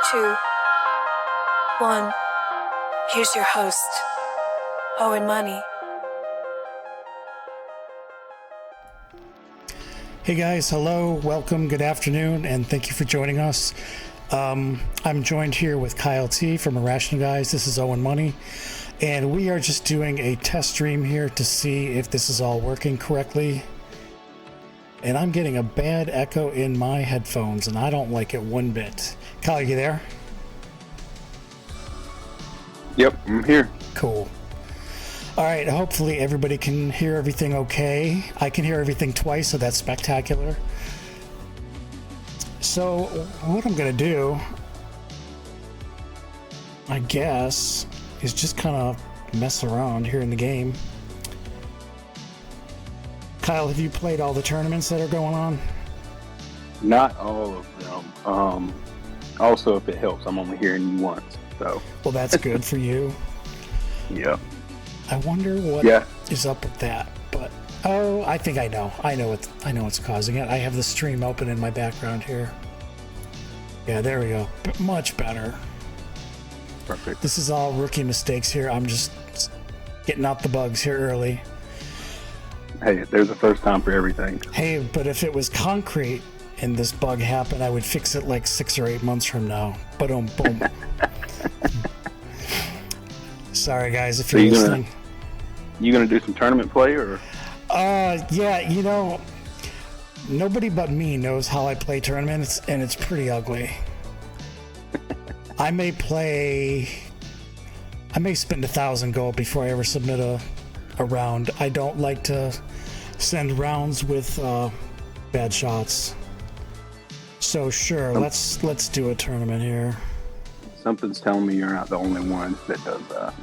2, 1. Here's your host, Owen Money. Hey guys, hello, welcome, good afternoon, and thank you for joining us. I'm joined here with Kyle T from Irrational guys. This is Owen Money, and we are just doing a test stream here to see if this is all working correctly. And I'm getting a bad echo in my headphones, and I don't like it one bit. Kyle, you there? Yep, I'm here. Cool. All right, hopefully everybody can hear everything okay. I can hear everything twice, so that's spectacular. So what I'm gonna do, I guess, is just kind of mess around here in the game. Kyle, have you played all the tournaments that are going on? Not all of them. Also, if it helps, I'm only hearing you once. So. Well, that's good for you. Yeah. I wonder what is up with that. But I think I know. I know what's causing it. I have the stream open in my background here. Yeah, there we go. Much better. Perfect. This is all rookie mistakes here. I'm just getting out the bugs here early. Hey, there's a first time for everything. Hey, but if it was concrete and this bug happened, I would fix it like 6 or 8 months from now. Boom. Sorry, guys, if you're listening. You gonna do some tournament play or? Yeah, nobody but me knows how I play tournaments, and it's pretty ugly. I may spend 1,000 gold before I ever submit a round. I don't like to send rounds with bad shots. So sure, let's do a tournament here. Something's telling me you're not the only one that does that.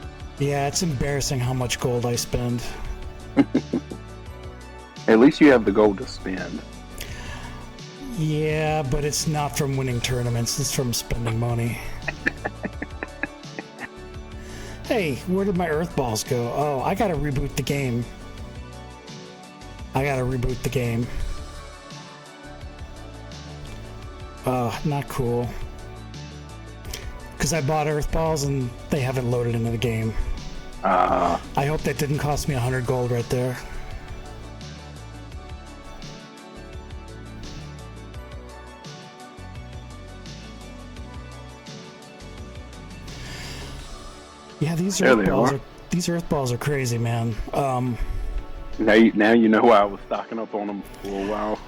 Yeah, it's embarrassing how much gold I spend. At least you have the gold to spend. Yeah, but it's not from winning tournaments, it's from spending money. Hey, where did my earth balls go? Oh, I gotta reboot the game. Not cool. Because I bought earth balls and they haven't loaded into the game. I hope that didn't cost me 100 gold right there. Yeah, these earth balls are crazy, man. Now you know why I was stocking up on them for a while.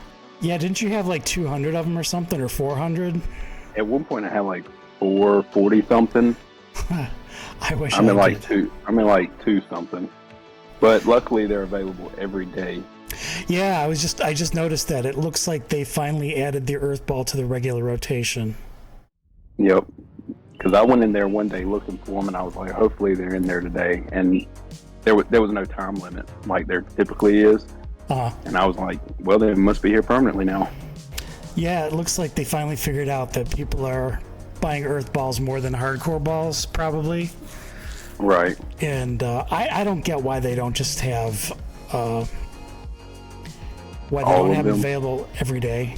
Yeah, didn't you have like 200 of them or something, or 400? At one point, I had like 440 something. I wish I'm I in like did. I'm in like 2 something. But luckily, they're available every day. Yeah, I just noticed that. It looks like they finally added the earth ball to the regular rotation. Yep. Because I went in there one day looking for them, and I was like, hopefully they're in there today. And there was no time limit like there typically is. And I was like, well, they must be here permanently now. Yeah, it looks like they finally figured out that people are buying earth balls more than hardcore balls, probably. Right. And I don't get why they don't just have them available every day.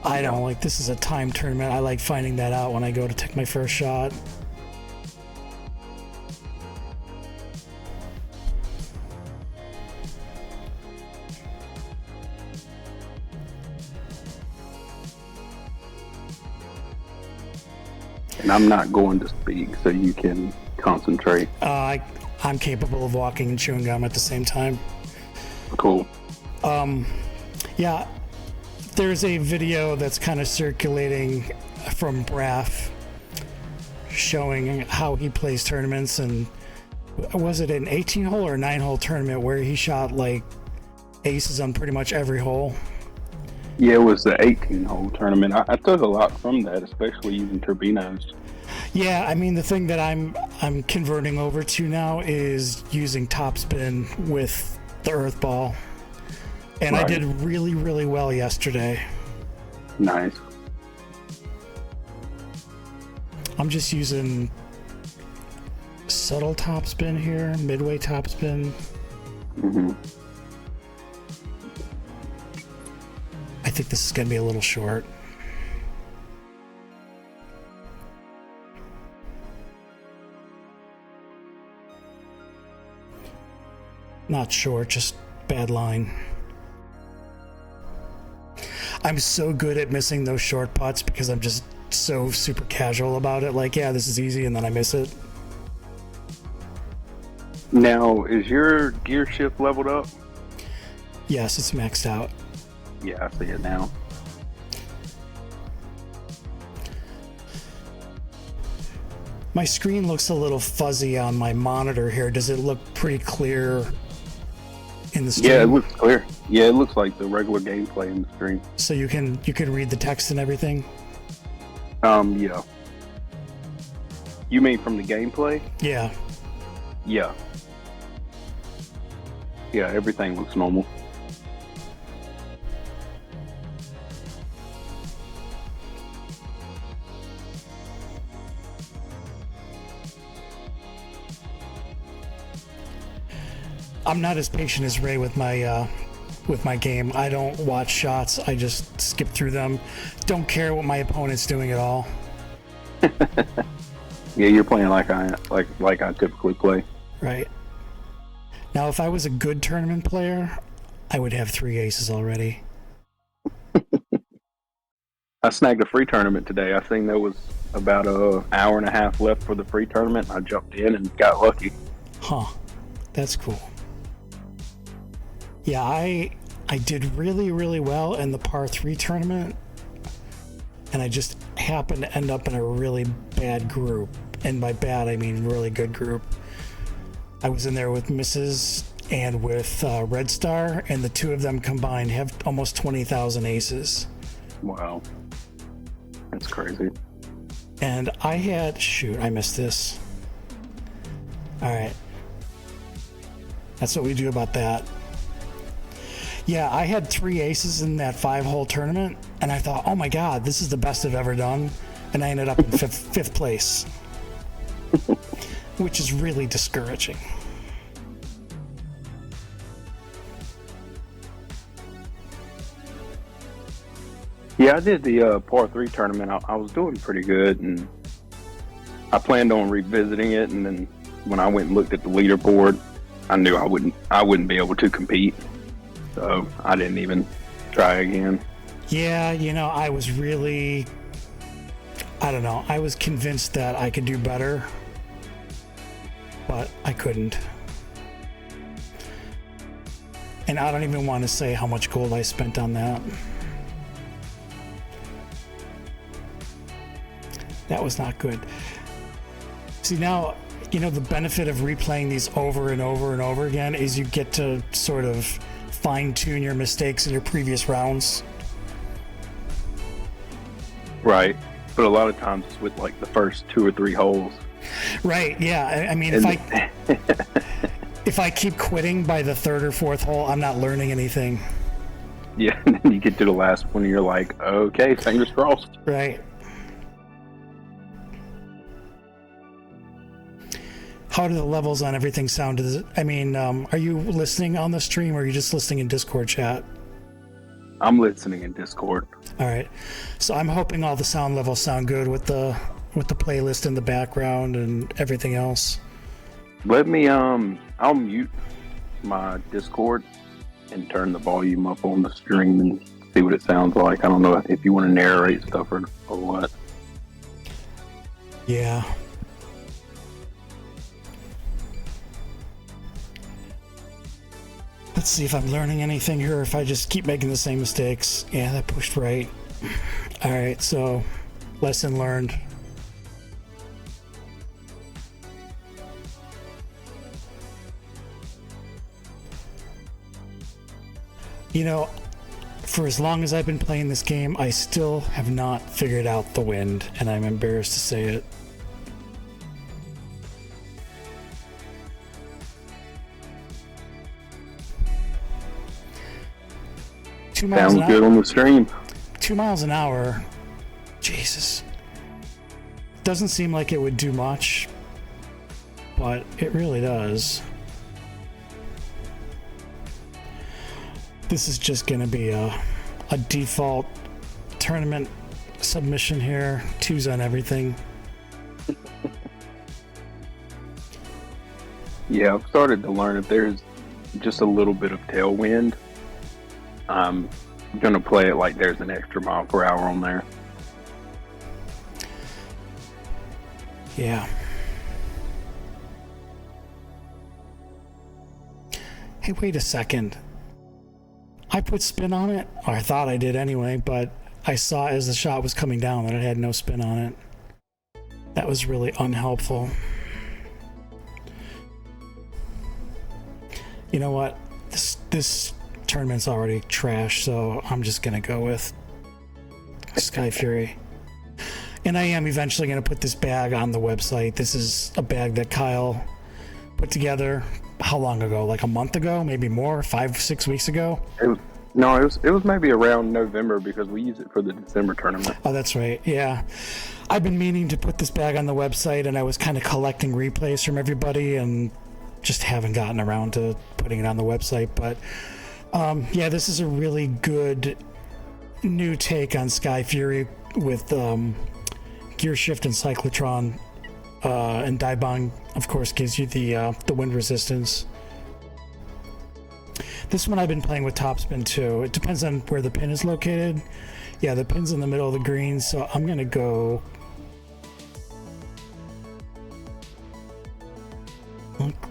I don't like, this is a time tournament. I like finding that out when I go to take my first shot. And I'm not going to speak, so you can concentrate. I'm capable of walking and chewing gum at the same time. Cool. Yeah, there's a video that's kind of circulating from Braf showing how he plays tournaments, and was it an 18-hole or 9-hole tournament where he shot like aces on pretty much every hole? Yeah, it was the 18-hole tournament. I took a lot from that, especially using turbinos. Yeah, I mean, the thing that I'm converting over to now is using topspin with the earth ball. And right. I did really, really well yesterday. Nice. I'm just using subtle topspin here, midway topspin. Mm-hmm. I think this is going to be a little short. Not short, just bad line. I'm so good at missing those short putts because I'm just so super casual about it. Like, yeah, this is easy, and then I miss it. Now, is your gear shift leveled up? Yes, it's maxed out. Yeah, I see it now. My screen looks a little fuzzy on my monitor here. Does it look pretty clear in the stream? Yeah, it looks clear. Yeah, it looks like the regular gameplay in the screen. So you can read the text and everything? Yeah. You mean from the gameplay? Yeah. Yeah. Yeah, everything looks normal. I'm not as patient as Ray with my game. I don't watch shots. I just skip through them. Don't care what my opponent's doing at all. Yeah, you're playing like I typically play. Right. Now, if I was a good tournament player, I would have 3 aces already. I snagged a free tournament today. I think there was about an hour and a half left for the free tournament. I jumped in and got lucky. Huh. That's cool. Yeah, I did really, really well in the par 3 tournament, and I just happened to end up in a really bad group. And by bad, I mean really good group. I was in there with Mrs. and with Red Star, and the two of them combined have almost 20,000 aces. Wow. That's crazy. And I had... Shoot, I missed this. Alright. That's what we do about that. Yeah, I had 3 aces in that 5-hole tournament, and I thought, oh my god, this is the best I've ever done. And I ended up in fifth place. Which is really discouraging. Yeah, I did the par 3 tournament. I was doing pretty good, and I planned on revisiting it. And then when I went and looked at the leaderboard, I knew I wouldn't be able to compete, so I didn't even try again. Yeah, I was really, I don't know. I was convinced that I could do better, but I couldn't. And I don't even want to say how much gold I spent on that. That was not good. See, now, the benefit of replaying these over and over and over again is you get to sort of fine-tune your mistakes in your previous rounds. Right. But a lot of times it's with like the first 2 or 3 holes. Right, yeah. I mean, if I keep quitting by the 3rd or 4th hole, I'm not learning anything. Yeah, and then you get to the last one and you're like, okay, fingers crossed. Right. How do the levels on everything sound? Are you listening on the stream, or are you just listening in Discord chat? I'm listening in Discord. All right. So I'm hoping all the sound levels sound good with the playlist in the background and everything else. Let me I'll mute my Discord and turn the volume up on the stream and see what it sounds like. I don't know if you want to narrate stuff or what. Yeah. Let's see if I'm learning anything here, or if I just keep making the same mistakes. Yeah, that pushed right. All right, so lesson learned. For as long as I've been playing this game, I still have not figured out the wind, and I'm embarrassed to say it. Sounds good on the stream. 2 miles an hour. Jesus. Doesn't seem like it would do much, but it really does. This is just going to be a default tournament submission here. 2s on everything. Yeah, I've started to learn if there's just a little bit of tailwind, I'm gonna play it like there's an extra mile per hour on there. Yeah. Hey, wait a second. I put spin on it, or I thought I did anyway, but I saw as the shot was coming down that it had no spin on it. That was really unhelpful. You know what? This tournament's already trash, so I'm just gonna go with Sky Fury. And I am eventually gonna put this bag on the website. This is a bag that Kyle put together. How long ago? Like a month ago? Maybe more? 5-6 weeks ago? It was maybe around November because we use it for the December tournament. Oh, that's right. Yeah. I've been meaning to put this bag on the website, and I was kind of collecting replays from everybody and just haven't gotten around to putting it on the website. But yeah, this is a really good new take on Sky Fury with gear shift and cyclotron. And Daibang, of course, gives you the wind resistance. This one I've been playing with topspin too. It depends on where the pin is located. Yeah, the pin's in the middle of the green, so I'm gonna go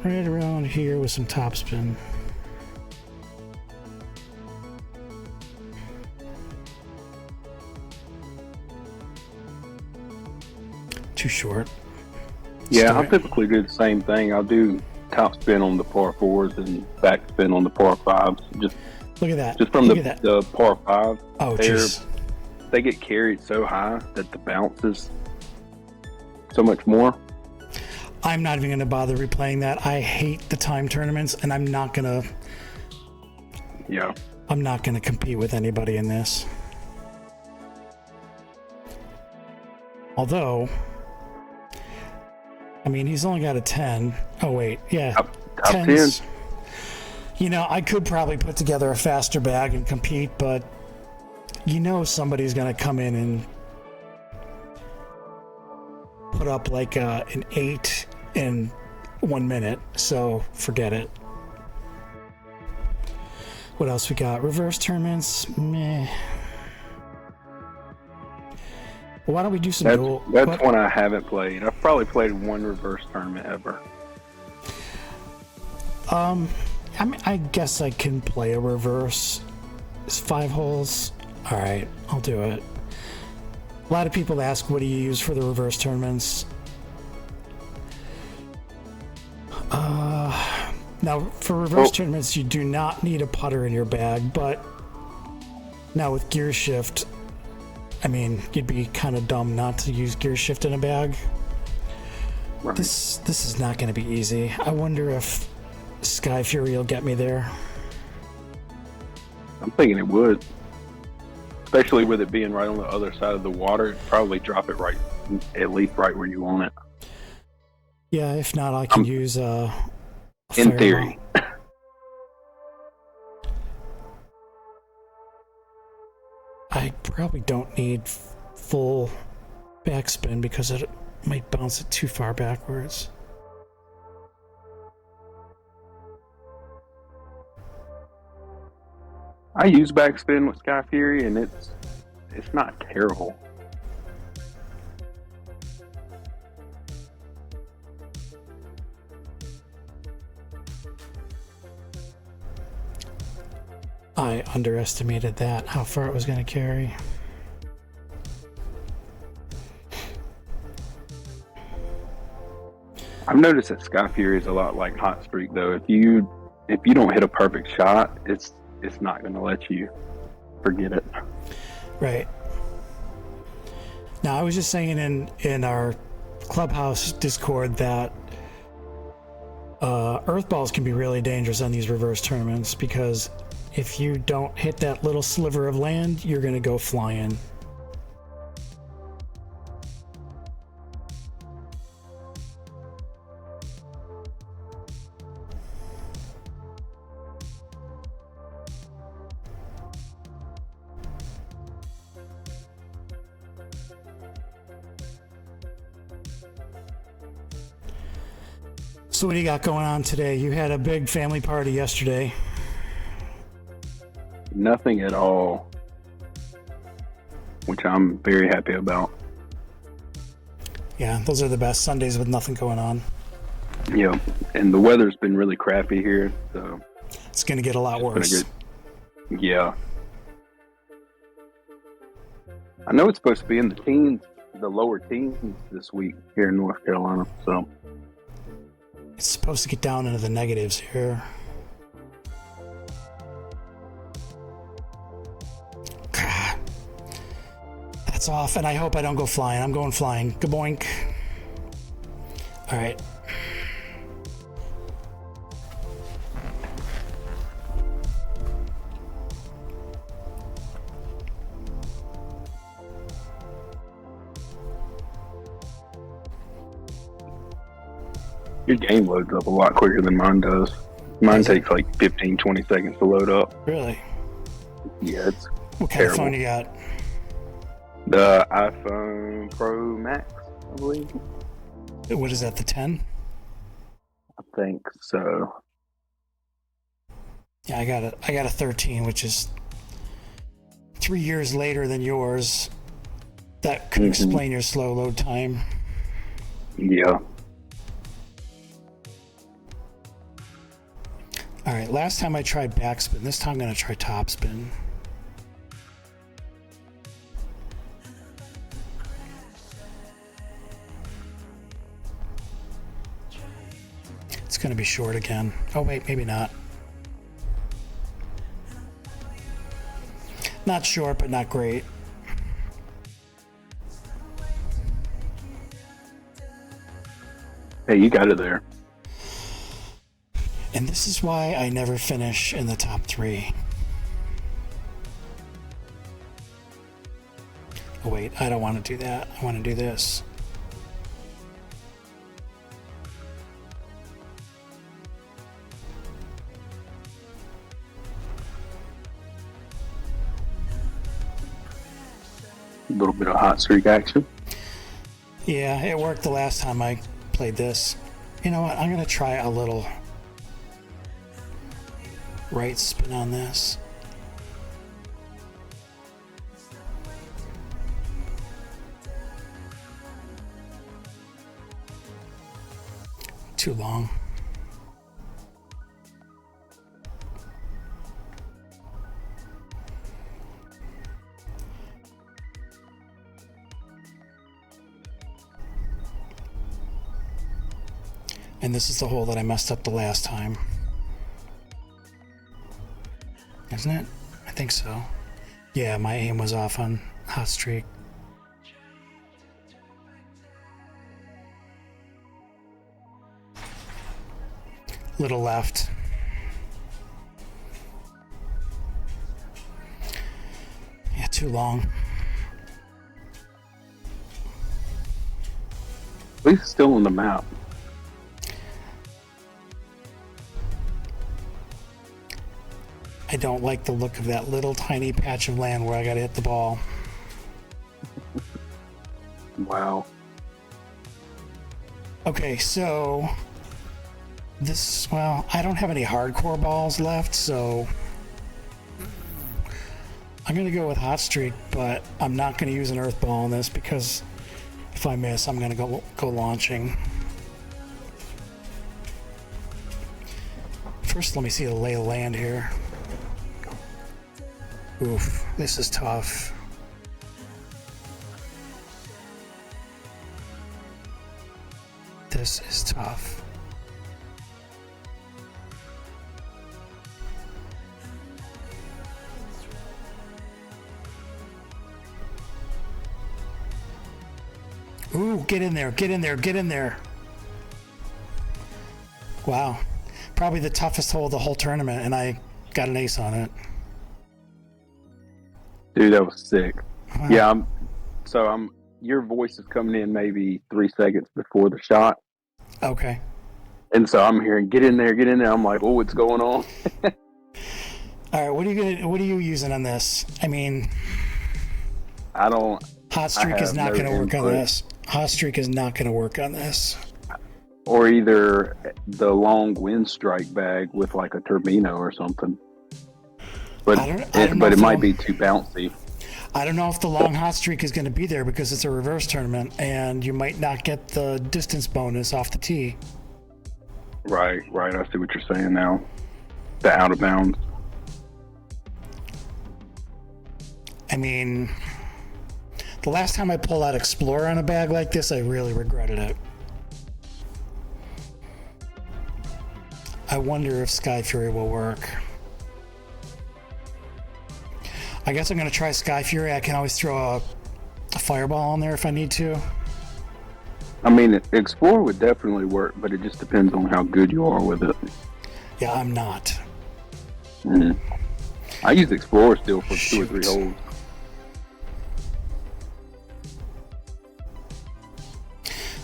right around here with some topspin. Too short. Yeah, I'll typically do the same thing. I'll do top spin on the par fours and back spin on the par fives. Just look at that. Just from the par five. Oh, jeez. They get carried so high that the bounce is so much more. I'm not even going to bother replaying that. I hate the time tournaments, and I'm not going to. Yeah. I'm not going to compete with anybody in this. Although, I mean, he's only got a 10. Oh, wait. Yeah. Top 10. You know, I could probably put together a faster bag and compete, but you know somebody's going to come in and put up like an 8 in 1 minute. So forget it. What else we got? Reverse tournaments? Meh. Well, why don't we do some dual? That's one I haven't played. I've probably played one reverse tournament ever. I mean, I guess I can play a reverse. It's 5 holes. All right, I'll do it. A lot of people ask, what do you use for the reverse tournaments? Now, for reverse tournaments, you do not need a putter in your bag, but now with gear shift, I mean, you'd be kind of dumb not to use gear shift in a bag. Right. This is not going to be easy. I wonder if Sky Fury will get me there. I'm thinking it would. Especially with it being right on the other side of the water, it'd probably drop it right, at least right where you want it. Yeah, if not, I can use in theory. I probably don't need full backspin because it might bounce it too far backwards. I use backspin with Sky Fury, and it's not terrible. I underestimated that, how far it was going to carry. I've noticed that Sky Fury is a lot like Hot Streak, though. If you don't hit a perfect shot, it's not going to let you forget it. Right. Now, I was just saying in our Clubhouse Discord that earth balls can be really dangerous on these reverse tournaments because if you don't hit that little sliver of land, you're going to go flying. So what do you got going on today? You had a big family party yesterday. Nothing at all, which I'm very happy about. Yeah, those are the best Sundays with nothing going on. Yeah, and the weather's been really crappy here, so it's going to get a lot worse. Yeah. I know it's supposed to be in the teens, the lower teens this week here in North Carolina, so it's supposed to get down into the negatives here. God. That's off, and I hope I don't go flying. I'm going flying. Gaboink. All right. Your game loads up a lot quicker than mine does. Mine takes like 15, 20 seconds to load up. Really? Yeah, it's What kind of phone you got? The iPhone Pro Max, I believe. What is that, the 10? I think so. Yeah, I got a 13, which is 3 years later than yours. That could explain your slow load time. Yeah. All right, last time I tried backspin. This time I'm going to try topspin. It's going to be short again. Oh, wait, maybe not. Not short, but not great. Hey, you got it there. And this is why I never finish in the top 3. Oh, wait, I don't want to do that. I want to do this. A little bit of hot streak action. Yeah, it worked the last time I played this. You know what? I'm going to try a little right spin on this. Too long. And this is the hole that I messed up the last time. Isn't it? I think so. Yeah, my aim was off on hot streak. Little left. Yeah, too long. At least it's still on the map. I don't like the look of that little tiny patch of land where I gotta hit the ball. Wow. Okay, so this, well, I don't have any hardcore balls left, so I'm gonna go with hot streak, but I'm not gonna use an earth ball on this because if I miss, I'm gonna go launching. First, let me see the lay of the land here. Oof, this is tough. This is tough. Ooh, get in there, get in there, get in there. Wow. Probably the toughest hole of the whole tournament, and I got an ace on it. Dude, that was sick. Wow. Yeah, your voice is coming in maybe 3 seconds before the shot. Okay. And so I'm hearing, get in there, get in there. I'm like, oh, what's going on? All right, what are you using on this? I mean, hot streak is not going to work on this. Hot streak is not going to work on this. Or either the long wind strike bag with like a turbino or something. But it might be too bouncy. I don't know if the long hot streak is going to be there because it's a reverse tournament, and you might not get the distance bonus off the tee. Right. I see what you're saying now. The out of bounds. I mean, the last time I pulled out Explorer on a bag like this, I really regretted it. I wonder if Sky Fury will work. I guess I'm going to try Sky Fury. I can always throw a fireball on there if I need to. I mean, Explorer would definitely work, but it just depends on how good you are with it. Yeah, I'm not. Mm-hmm. I use Explorer still for 2 or 3 holes.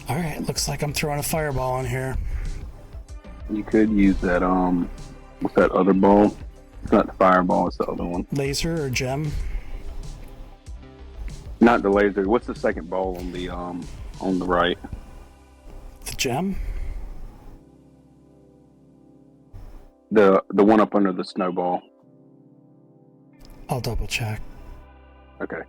All right, looks like I'm throwing a fireball on here. You could use that, what's that other ball? It's not the fireball, it's the other one. Laser or gem? Not the laser. What's the second ball on the right? The gem? The one up under the snowball. I'll double check. Okay.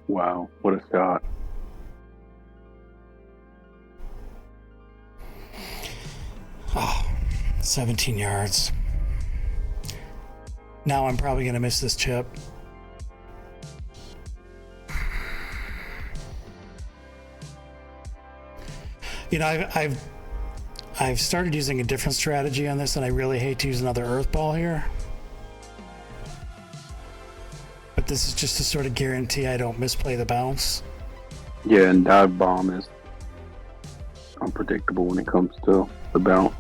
Wow, what a shot. Oh, 17 yards. Now I'm probably going to miss this chip. You know, I've started using a different strategy on this, and I really hate to use another earth ball here. But this is just to sort of guarantee I don't misplay the bounce. Yeah, and dive bomb is unpredictable when it comes to the bounce.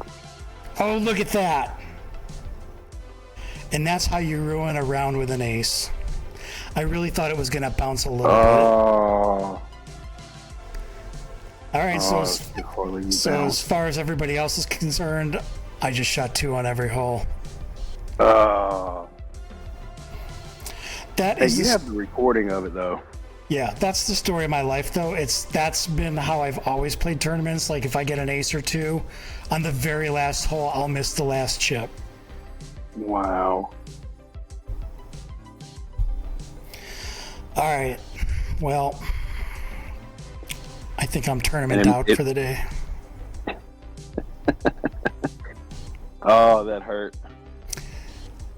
Oh, look at that. And that's how you ruin a round with an ace. I really thought it was going to bounce a little bit. All right, so as far as everybody else is concerned, I just shot 2 on every hole. Hey, you have the recording of it, though. Yeah, that's the story of my life, though. That's been how I've always played tournaments. Like, if I get an ace or 2, on the very last hole, I'll miss the last chip. Wow. All right. Well, I think I'm tournament out for the day. Oh, that hurt.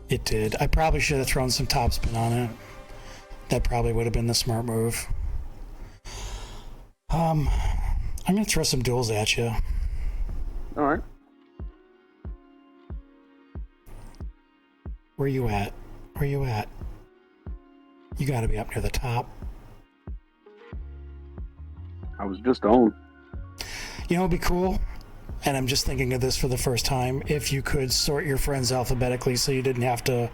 It did. I probably should have thrown some topspin on it. That probably would have been the smart move. I'm going to throw some duels at you. All right. Where you at? You got to be up near the top. I was just on. You know, it'd be cool, and I'm just thinking of this for the first time, if you could sort your friends alphabetically so you didn't have to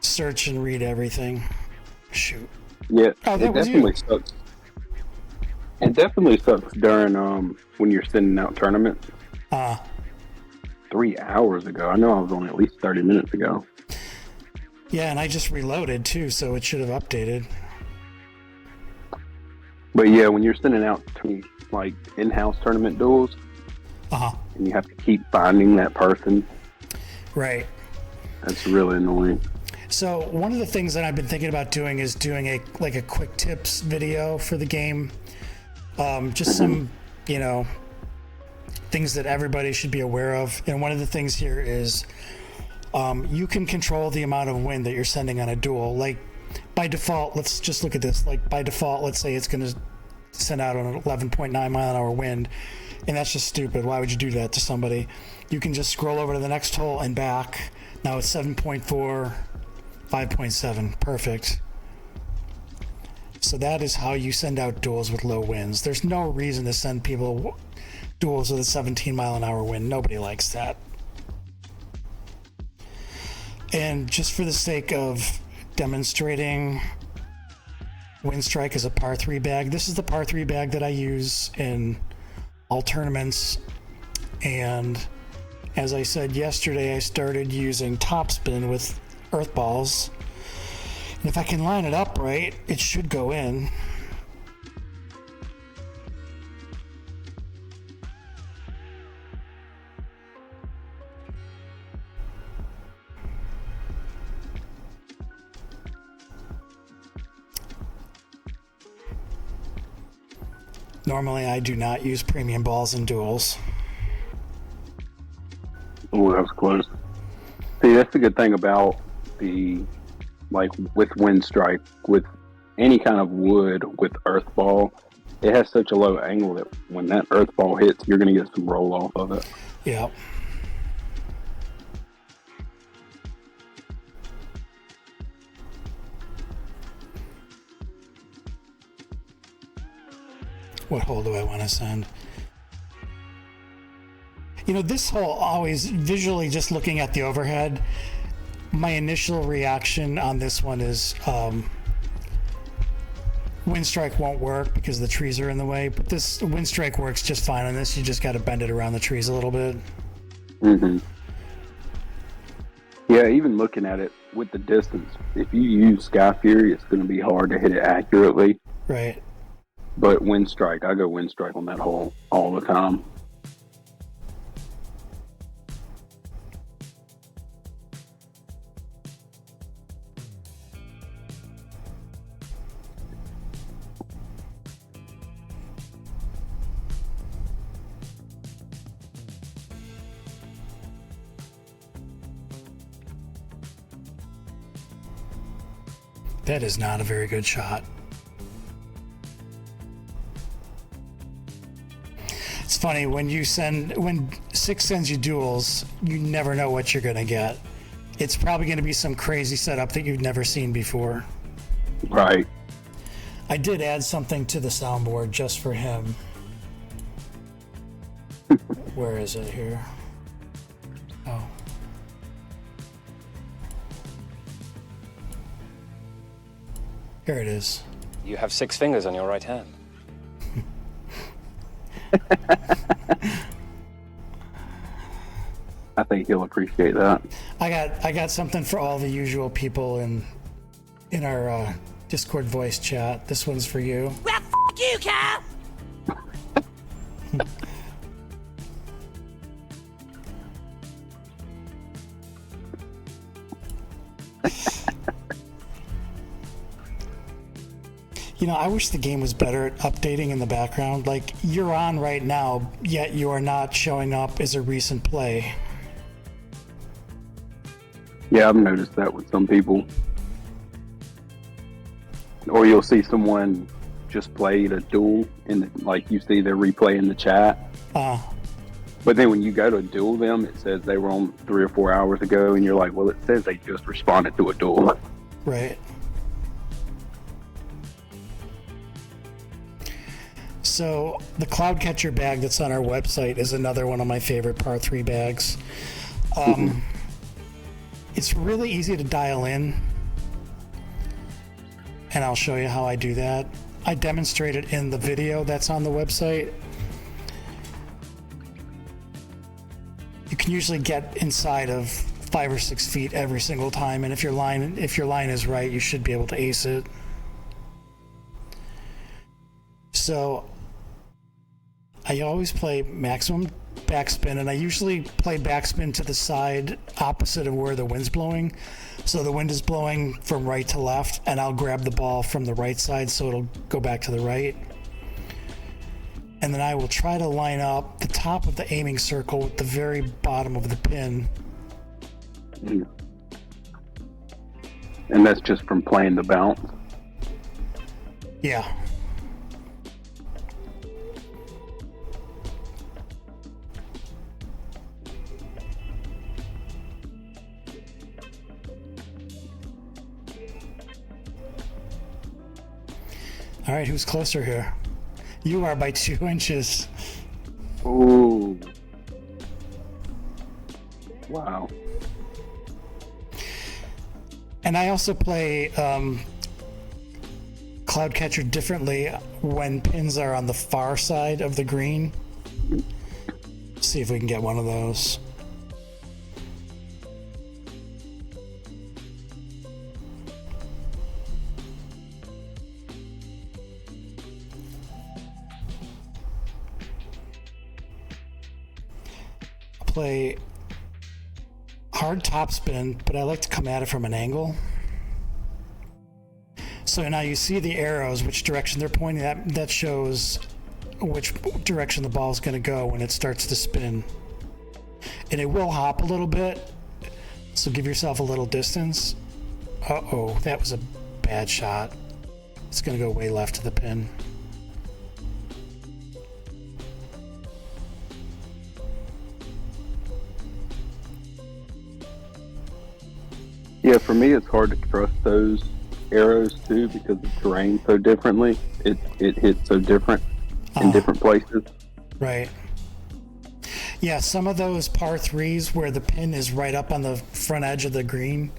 search and read everything. Shoot. Yeah, oh, that it was definitely you. sucks. It definitely sucks during when you're sending out tournaments. 3 hours ago. I know I was on at least 30 minutes ago. Yeah, and I just reloaded too, so it should have updated. But yeah, when you're sending out like in-house tournament duels, and you have to keep finding that person, right? That's really annoying. So one of the things that I've been thinking about doing is doing a quick tips video for the game. Just some, things that everybody should be aware of. And one of the things here is you can control the amount of wind that you're sending on a duel. Like by default, let's just look at this. Like by default, let's say it's going to send out an 11.9 mile an hour wind. And that's just stupid. Why would you do that to somebody? You can just scroll over to the next hole and back. Now it's 7.4, 5.7. Perfect. So that is how you send out duels with low winds. There's no reason to send people duels with a 17 mile an hour wind. Nobody likes that. And just for the sake of demonstrating wind strike as a par 3 bag, this is the par 3 bag that I use in all tournaments, and As I said yesterday, I started using topspin with earth balls. And if I can line it up right, it should go in. Normally, I do not use premium balls in duels. Oh, that was close. See, that's the good thing about the, like, with wind strike, with any kind of wood with earth ball, it has such a low angle that when that earth ball hits, you're going to get some roll off of it. Yeah. What hole do I want to send? You know, this hole always, visually just looking at the overhead, my initial reaction on this one is wind strike won't work because the trees are in the way, but this wind strike works just fine on this. You just got to bend it around the trees a little bit. Mm-hmm. Yeah, even looking at it with the distance, if you use Sky Fury, it's going to be hard to hit it accurately. Right. But wind strike, I go wind strike on that hole all the time. That is not a very good shot. It's funny, when Six sends you duels, you never know what you're gonna get. It's probably gonna be some crazy setup that you've never seen before. Right. I did add something to the soundboard just for him. Where is it here? Oh. Here it is. You have 6 fingers on your right hand. I think he'll appreciate that. I got something for all the usual people in our Discord voice chat. This one's for you. Well, f you, Cal! You know, I wish the game was better at updating in the background. Like, you're on right now, yet you are not showing up as a recent play. Yeah, I've noticed that with some people. Or you'll see someone just played a duel, and like you see their replay in the chat. But then when you go to duel them, it says they were on 3 or 4 hours ago, and you're like, well, it says they just responded to a duel. Right. So the cloud catcher bag that's on our website is another one of my favorite par 3 bags. It's really easy to dial in, and I'll show you how I do that. I demonstrate it in the video that's on the website. You can usually get inside of 5 or 6 feet every single time, and if your line is right, you should be able to ace it. So I always play maximum backspin, and I usually play backspin to the side opposite of where the wind's blowing. So the wind is blowing from right to left, and I'll grab the ball from the right side so it'll go back to the right. And then I will try to line up the top of the aiming circle with the very bottom of the pin. And that's just from playing the bounce. Yeah. All right, who's closer here? You are by 2 inches. Ooh. Wow. And I also play cloud catcher differently when pins are on the far side of the green. See if we can get one of those. play hard topspin, but I like to come at it from an angle. So now you see the arrows, which direction they're pointing at. That shows which direction the ball is going to go when it starts to spin. And it will hop a little bit, so give yourself a little distance. Uh-oh, that was a bad shot. It's going to go way left to the pin. Yeah, for me, it's hard to trust those arrows too because the terrain so differently. It hits so different in different places. Right. Yeah, some of those par threes where the pin is right up on the front edge of the green,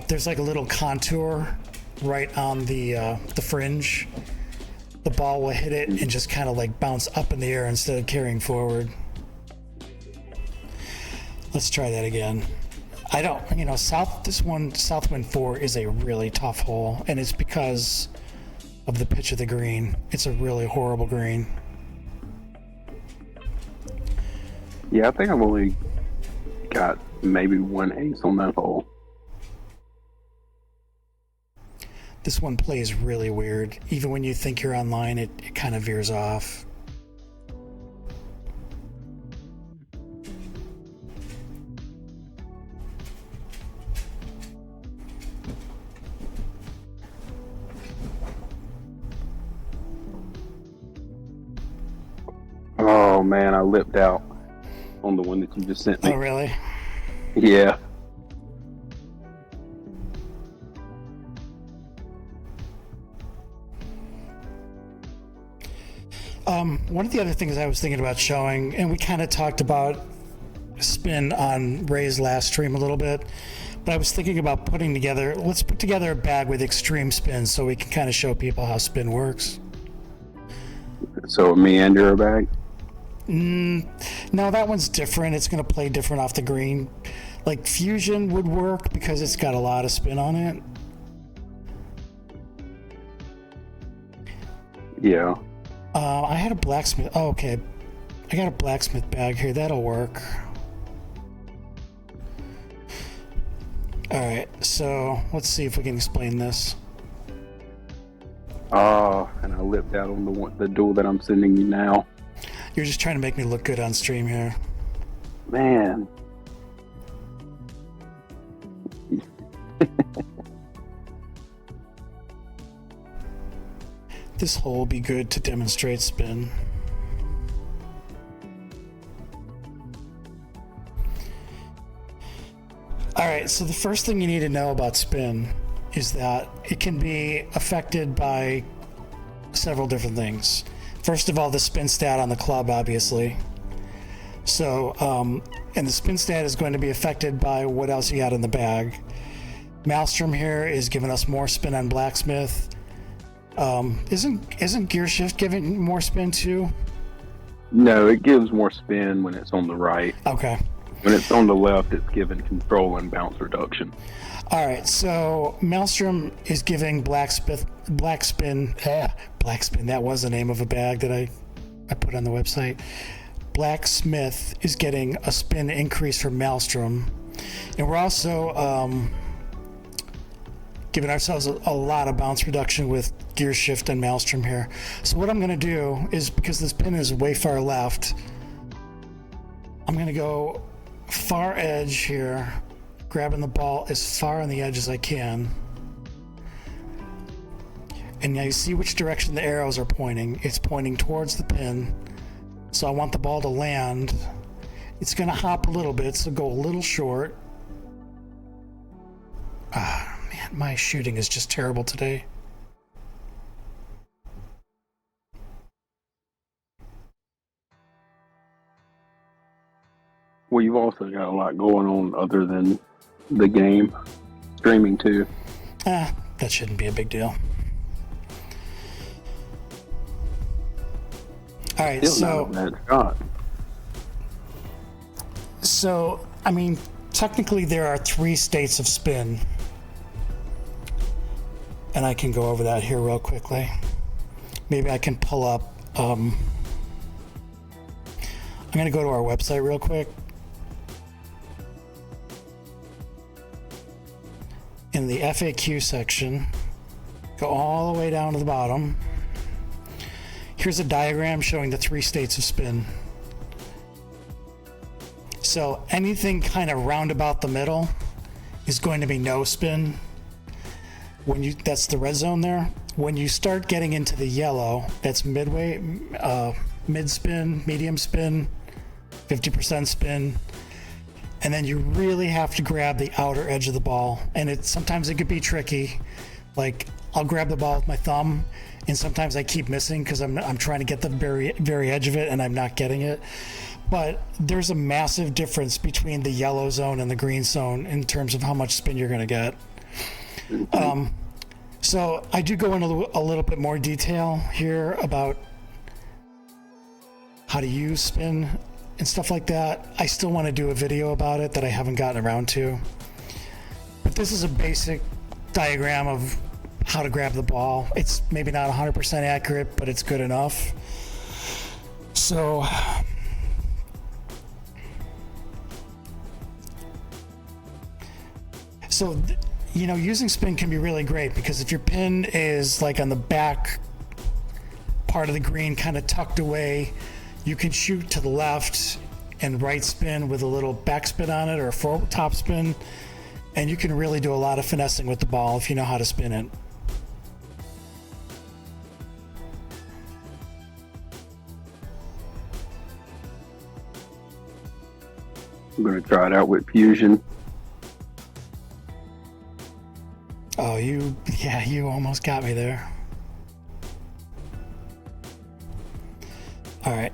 there's like a little contour right on the fringe. The ball will hit it and just kind of like bounce up in the air instead of carrying forward. Let's try that again. Southwind 4 is a really tough hole, and it's because of the pitch of the green. It's a really horrible green. Yeah, I think I've only got maybe one ace on that hole. This one plays really weird. Even when you think you're online, it kind of veers off. Oh man, I lipped out on the one that you just sent me. Oh really? Yeah. One of the other things I was thinking about showing, and we kind of talked about spin on Ray's last stream a little bit, but I was thinking about let's put together a bag with extreme spins so we can kind of show people how spin works. So a meander bag? No, that one's different. It's going to play different off the green. Like Fusion would work because it's got a lot of spin on it. Yeah. I had a blacksmith. Oh, okay. I got a blacksmith bag here. That'll work. All right. So let's see if we can explain this. And I lipped out on the duel that I'm sending you now. You're just trying to make me look good on stream here. Man. This hole will be good to demonstrate spin. All right, so the first thing you need to know about spin is that it can be affected by several different things. First of all, the spin stat on the club, obviously. So, and the spin stat is going to be affected by what else you got in the bag. Maelstrom here is giving us more spin on blacksmith. Isn't gear shift giving more spin too? No, it gives more spin when it's on the right. Okay. When it's on the left, it's giving control and bounce reduction. All right, so Maelstrom is giving blackspin. That was the name of a bag that I put on the website. Blacksmith is getting a spin increase from Maelstrom, and we're also giving ourselves a lot of bounce reduction with gear shift and Maelstrom here. So what I'm going to do is, because this pin is way far left, I'm going to go far edge here, grabbing the ball as far on the edge as I can. And now you see which direction the arrows are pointing. It's pointing towards the pin. So I want the ball to land. It's going to hop a little bit, so go a little short. Ah, man, my shooting is just terrible today. Well, you've also got a lot going on other than the game. Streaming too. That shouldn't be a big deal. All right, Still not a bad shot. So, I mean, technically there are 3 states of spin. And I can go over that here real quickly. Maybe I can pull up, I'm going to go to our website real quick. In the FAQ section, go all the way down to the bottom. Here's a diagram showing the 3 states of spin. So anything kind of round about the middle is going to be no spin. That's the red zone there. When you start getting into the yellow, that's midway, mid spin, medium spin, 50% spin. And then you really have to grab the outer edge of the ball. And sometimes it could be tricky. Like, I'll grab the ball with my thumb, and sometimes I keep missing because I'm trying to get the very edge of it, and I'm not getting it. But there's a massive difference between the yellow zone and the green zone in terms of how much spin you're going to get. So I do go into a little bit more detail here about how to use spin and stuff like that. I still want to do a video about it that I haven't gotten around to. But this is a basic diagram of how to grab the ball. It's maybe not 100% accurate, but it's good enough. So using spin can be really great because if your pin is like on the back part of the green, kind of tucked away, you can shoot to the left and right spin with a little backspin on it or a top spin, and you can really do a lot of finessing with the ball if you know how to spin it. I'm going to try it out with Fusion. Oh, you almost got me there. All right.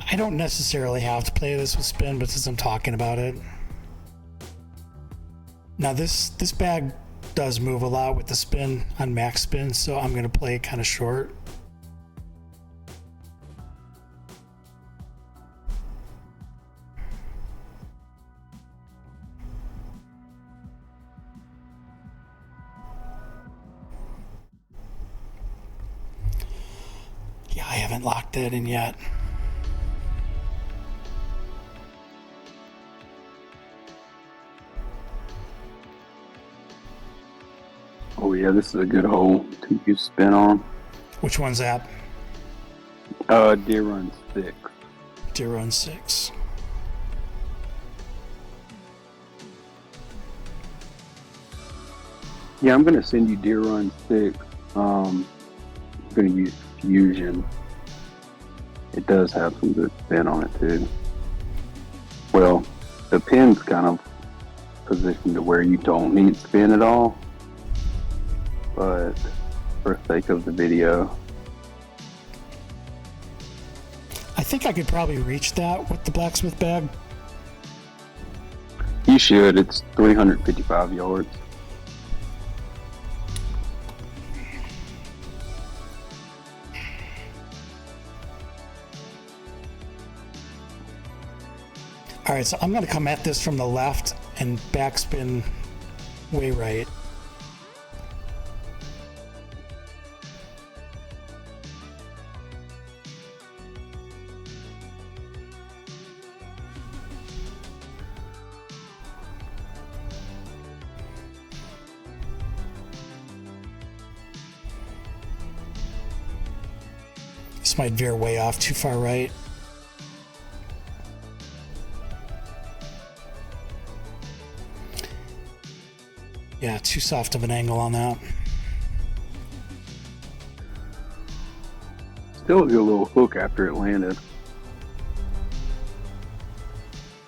I don't necessarily have to play this with spin, but since I'm talking about it. Now this bag does move a lot with the spin on max spin, so I'm going to play it kind of short. Yeah, I haven't locked that in yet. Oh yeah, this is a good hole to use spin on. Which one's that? Deer Run 6. Deer Run 6. Yeah, I'm gonna send you Deer Run 6. I'm gonna use Fusion. It does have some good spin on it too. Well, the pin's kind of positioned to where you don't need spin at all. But for the sake of the video, I think I could probably reach that with the blacksmith bag. you should. It's 355 yards. All right, so I'm going to come at this from the left and backspin way right. This might veer way off too far right. Yeah, too soft of an angle on that. Still a good little hook after it landed.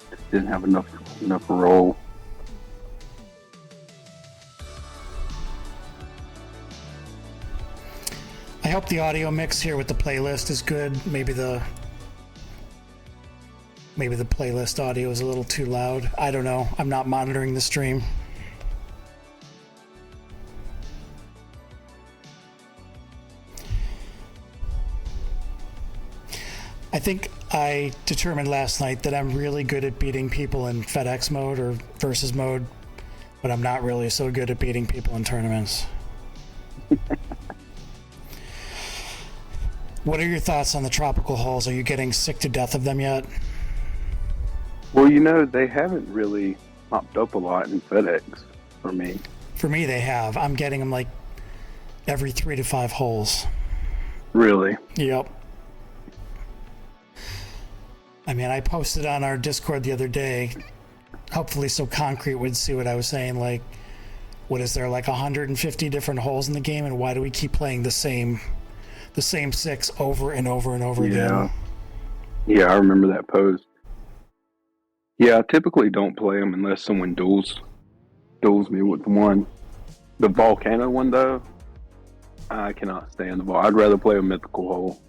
Just didn't have enough roll. I hope the audio mix here with the playlist is good. Maybe the playlist audio is a little too loud. I don't know. I'm not monitoring the stream. I think I determined last night that I'm really good at beating people in FedEx mode or versus mode, but I'm not really so good at beating people in tournaments. What are your thoughts on the tropical holes? Are you getting sick to death of them yet? Well, they haven't really popped up a lot in FedEx for me. For me, they have. I'm getting them like every 3 to 5 holes. Really? Yep. I mean, I posted on our Discord the other day, hopefully so Concrete would see what I was saying, like, what is there, like 150 different holes in the game, and why do we keep playing the same 6 over and over and over again? Yeah, I remember that post. Yeah, I typically don't play them unless someone duels me with one. The volcano one, though, I cannot stand the ball. I'd rather play a mythical hole.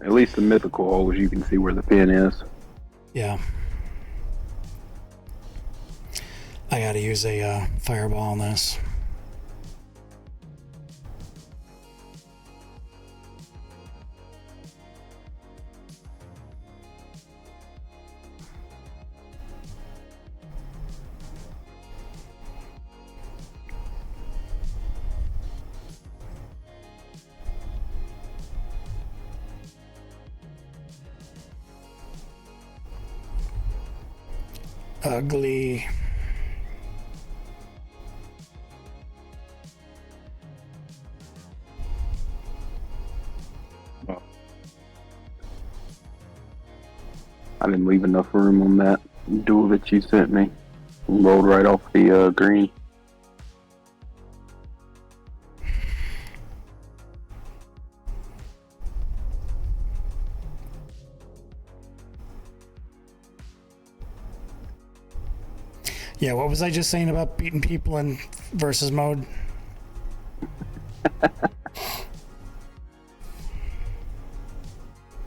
At least the mythical holes, you can see where the pin is. Yeah. I gotta use a fireball on this. Ugly. Well, I didn't leave enough room on that duel that you sent me. Rolled right off the green. Yeah, what was I just saying about beating people in versus mode?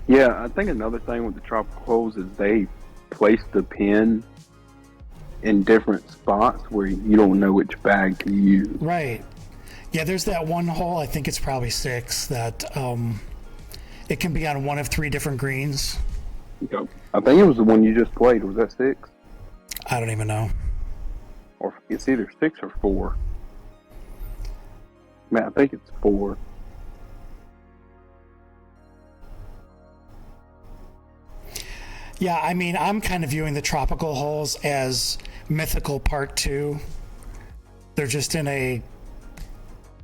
Yeah, I think another thing with the tropical holes is they place the pin in different spots where you don't know which bag to use. Right. Yeah, there's that one hole, I think it's probably 6, that it can be on one of 3 different greens. Yep. I think it was the one you just played. Was that 6? I don't even know. Or it's either 6 or 4. Man, I think it's 4. Yeah, I mean, I'm kind of viewing the tropical holes as mythical part 2. They're just in a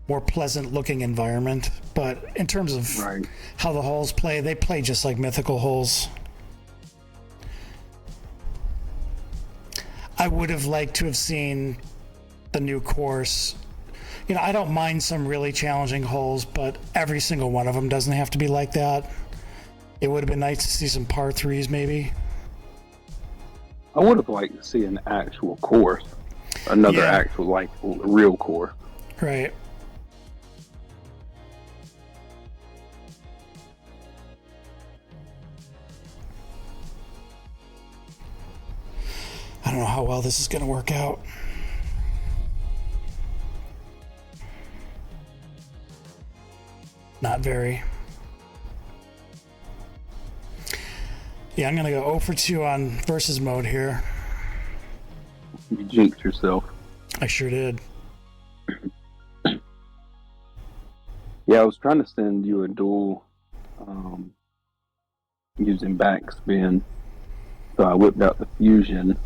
more pleasant looking environment. But in terms of how the holes play, they play just like mythical holes. I would have liked to have seen the new course. I don't mind some really challenging holes, but every single one of them doesn't have to be like that. It would have been nice to see some par 3s maybe. I would have liked to see an actual course. Another actual, like, real course. Right. I don't know how well this is going to work out. Not very. Yeah, I'm going to go 0 for 2 on versus mode here. You jinxed yourself. I sure did. Yeah, I was trying to send you a duel using backspin. So I whipped out the fusion.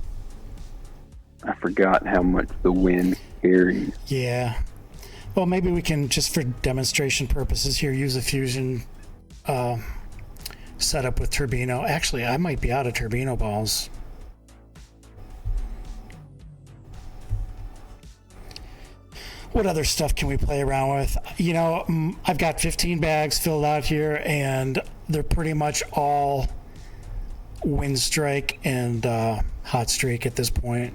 I forgot how much the wind carries. Yeah. Well, maybe we can, just for demonstration purposes here, use a fusion setup with Turbino. Actually, I might be out of Turbino balls. What other stuff can we play around with? I've got 15 bags filled out here, and they're pretty much all wind strike and hot streak at this point.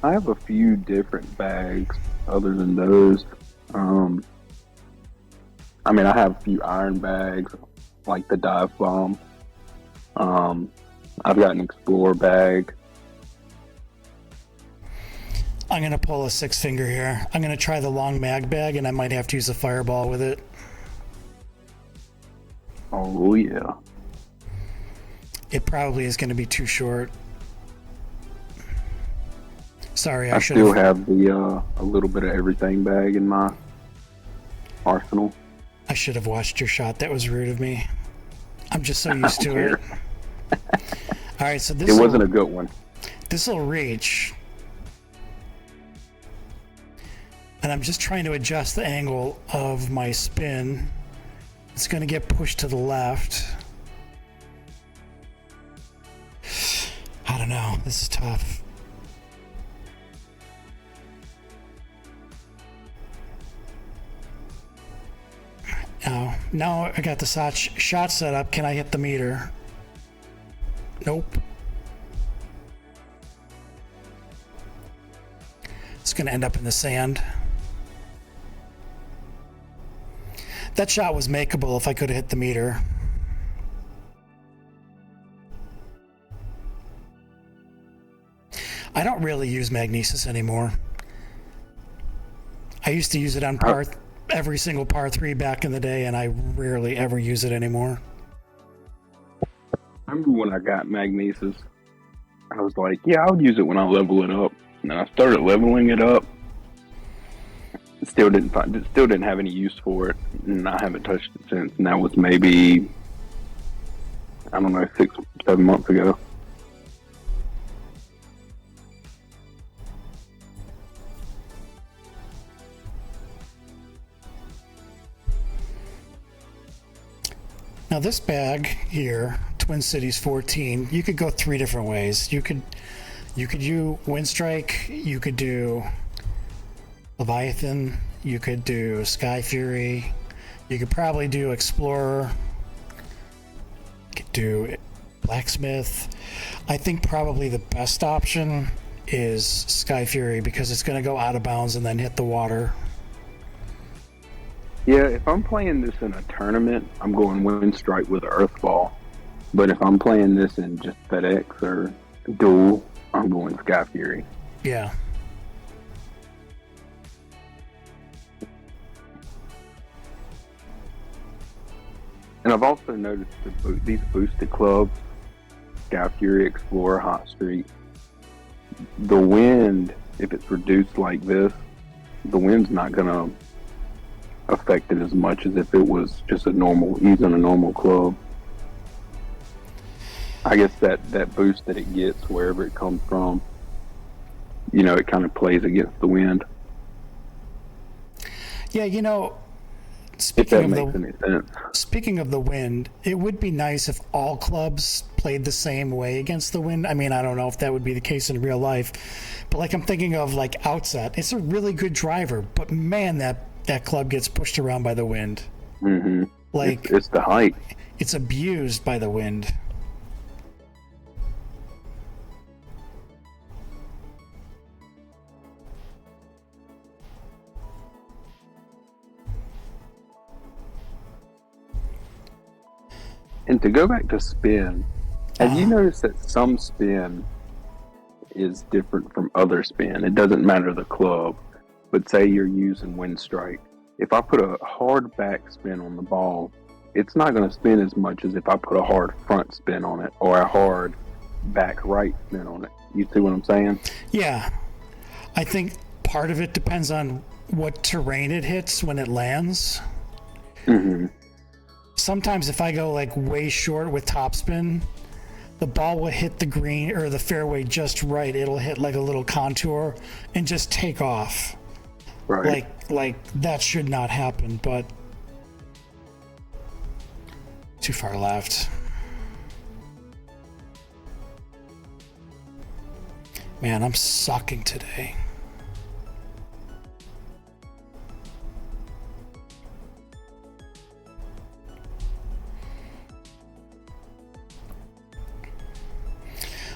I have a few different bags other than those. I have a few iron bags, like the dive bomb. I've got an Explorer bag. I'm going to pull a 6-finger here. I'm going to try the long mag bag, and I might have to use a fireball with it. Oh, yeah. It probably is going to be too short. Sorry, I should still have the a little bit of everything bag in my arsenal. I should have watched your shot. That was rude of me. I'm just so used to it. All right, so this it wasn't a good one. This will reach. And I'm just trying to adjust the angle of my spin. It's going to get pushed to the left. I don't know. This is tough. Now I got the shot set up. Can I hit the meter? Nope. It's going to end up in the sand. That shot was makeable if I could have hit the meter. I don't really use magnesis anymore. I used to use it on every single par 3 back in the day, and I rarely ever use it anymore. I remember when I got magnesis, I was like, yeah, I'll use it when I level it up. And then I started leveling it up. Still didn't have any use for it, and I haven't touched it since. And that was maybe, I don't know, 6-7 months ago. Now this bag here, Twin Cities 14, you could go 3 different ways. You could do Wind Strike, you could do Leviathan, you could do Sky Fury, you could probably do Explorer, you could do Blacksmith. I think probably the best option is Sky Fury because it's going to go out of bounds and then hit the water. Yeah, if I'm playing this in a tournament, I'm going Wind Strike with an Earth Ball. But if I'm playing this in just FedEx or Duel, I'm going Sky Fury. Yeah. And I've also noticed these boosted clubs, Sky Fury, Explorer, Hot Streak, the wind, if it's reduced like this, the wind's not going to affect it as much as if it was just using a normal club. I guess that boost that it gets wherever it comes from, it kind of plays against the wind. Yeah, speaking of the wind, it would be nice if all clubs played the same way against the wind. I mean, I don't know if that would be the case in real life, but like I'm thinking of like Outset. It's a really good driver, but man, that club gets pushed around by the wind. Mm-hmm. Like it's the height. It's abused by the wind. And to go back to spin, have you noticed that some spin is different from other spin? It doesn't matter the club, but say you're using Wind Strike. If I put a hard back spin on the ball, it's not going to spin as much as if I put a hard front spin on it or a hard back right spin on it. You see what I'm saying? Yeah. I think part of it depends on what terrain it hits when it lands. Mm-hmm. Sometimes if I go like way short with topspin, the ball will hit the green or the fairway just right. It'll hit like a little contour and just take off. Right. Like that should not happen, but too far left. Man, I'm sucking today.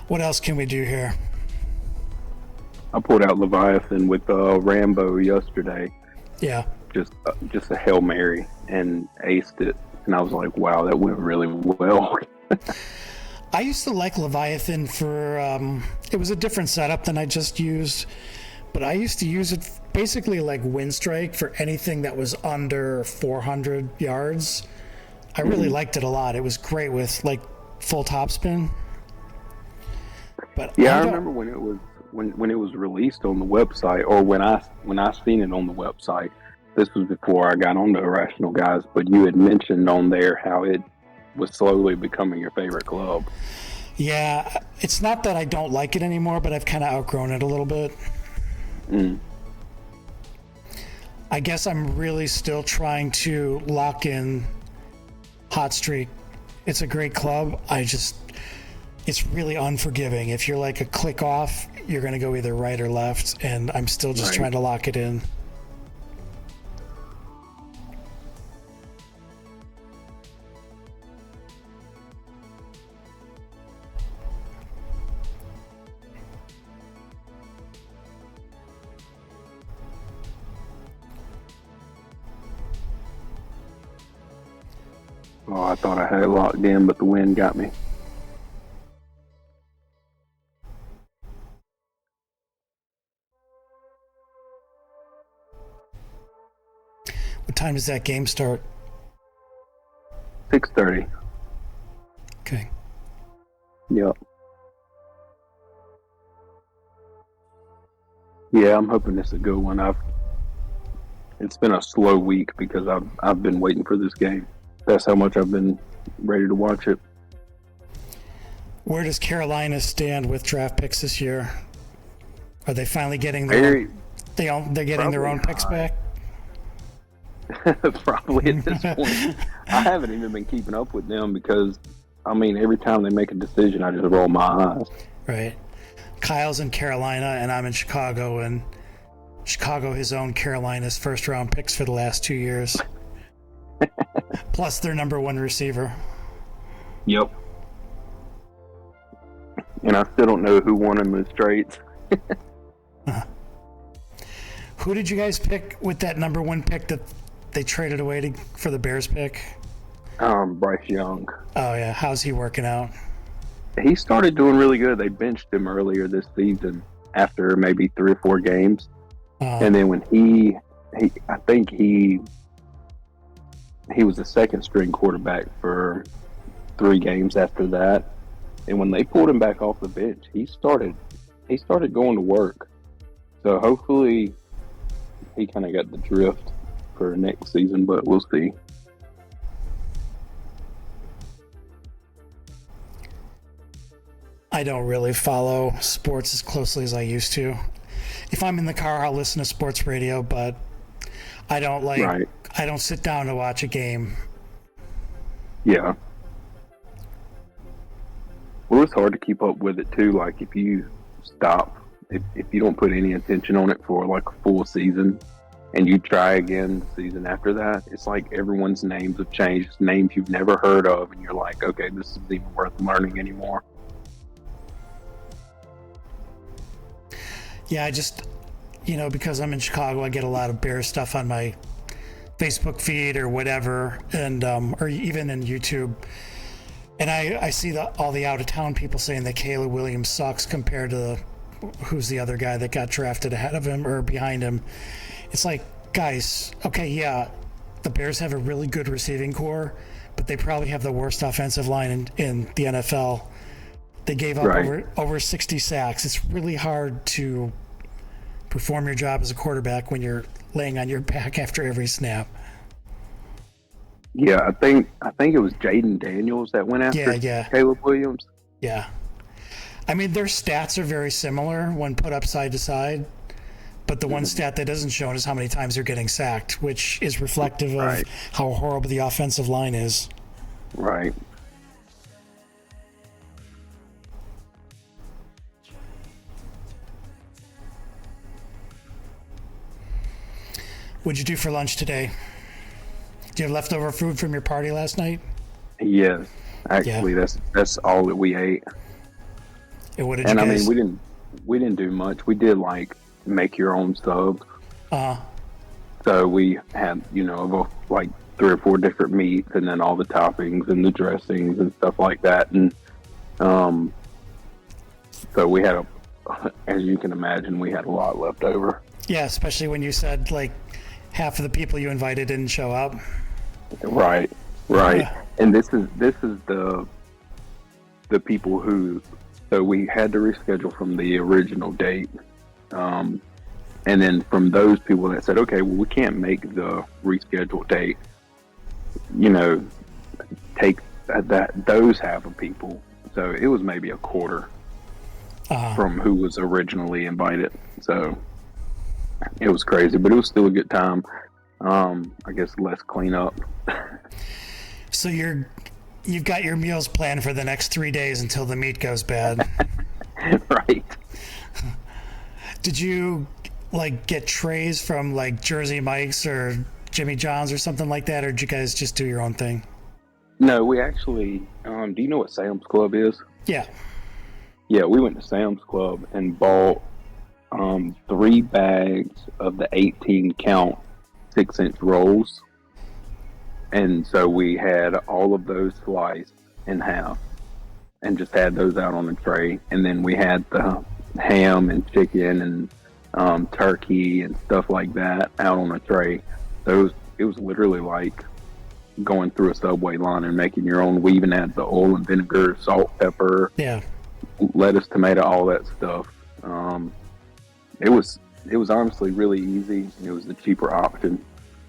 What else can we do here? I pulled out Leviathan with Rambo yesterday. Yeah. Just a Hail Mary and aced it. And I was like, wow, that went really well. I used to like Leviathan for, it was a different setup than I just used, but I used to use it basically like Wind Strike for anything that was under 400 yards. I really liked it a lot. It was great with like full topspin. But yeah, I remember when it was when it was released on the website, or when I seen it on the website. This was before I got on the Irrational Guys, but you had mentioned on there how it was slowly becoming your favorite club. Yeah, it's not that I don't like it anymore, but I've kind of outgrown it a little bit. I guess I'm really still trying to lock in Hot Streak. It's a great club. It's really unforgiving. If you're like a click off, you're going to go either right or left, and I'm still just trying to lock it in. Oh, I thought I had it locked in, but the wind got me. What time does that game start? 6:30. Okay. Yep. Yeah, I'm hoping it's a good one. It's been a slow week because I've been waiting for this game. That's how much I've been ready to watch it. Where does Carolina stand with draft picks this year? Are they finally getting their they're getting their own picks back? Probably at this point. I haven't even been keeping up with them because, I mean, every time they make a decision, I just roll my eyes. Right. Kyle's in Carolina and I'm in Chicago, and Chicago has owned Carolina's first round picks for the last 2 years. Plus their number one receiver. Yep. And I still don't know who won in the straights. Who did you guys pick with that number one pick that they traded away for the Bears pick? Bryce Young. Oh yeah, how's he working out? He started doing really good. They benched him earlier this season after maybe 3 or 4 games. And then when I think he was the second string quarterback for 3 games after that. And when they pulled him back off the bench, he started going to work. So hopefully he kind of got the drift for next season, but we'll see. I don't really follow sports as closely as I used to. If I'm in the car, I'll listen to sports radio, but I don't sit down to watch a game. Yeah. Well, it's hard to keep up with it too. Like if you stop, if you don't put any attention on it for like a full season and you try again the season after that, it's like everyone's names have changed, names you've never heard of, and you're like, okay, this isn't even worth learning anymore. Yeah, I just, because I'm in Chicago, I get a lot of Bears stuff on my Facebook feed or whatever, and or even in YouTube. And I see all the out-of-town people saying that Caleb Williams sucks compared to who's the other guy that got drafted ahead of him or behind him. It's like, guys, okay, yeah, the Bears have a really good receiving core, but they probably have the worst offensive line in the NFL. They gave up over 60 sacks. It's really hard to perform your job as a quarterback when you're laying on your back after every snap. Yeah, I think it was Jaden Daniels that went after Caleb Williams. Yeah. I mean, their stats are very similar when put up side to side, but the one stat that isn't shown is how many times they're getting sacked, which is reflective of how horrible the offensive line is. Right. What'd you do for lunch today? Do you have leftover food from your party last night? Yes. Actually, that's all that we ate. And what did you guys... I mean, we didn't do much. We did like make your own subs. So we had, like 3 or 4 different meats, and then all the toppings and the dressings and stuff like that. And so we had as you can imagine, we had a lot left over. Yeah, especially when you said like half of the people you invited didn't show up. Right. And this is the people who So we had to reschedule from the original date. And then from those people that said, okay, well, we can't make the rescheduled date, take those half of people. So it was maybe a quarter from who was originally invited. So it was crazy, but it was still a good time. I guess less cleanup. So you've got your meals planned for the next 3 days until the meat goes bad. Right. Did you get trays from Jersey Mike's or Jimmy John's or something like that, or did you guys just do your own thing? No, we actually, do you know what Sam's Club is? Yeah. Yeah, we went to Sam's Club and bought 3 bags of the 18 count 6-inch rolls. And so we had all of those sliced in half and just had those out on a tray. And then we had the ham and chicken and turkey and stuff like that out on a tray. It was literally like going through a Subway line and making your own. We even had the oil and vinegar, salt, pepper, lettuce, tomato, all that stuff. It was honestly really easy. It was the cheaper option.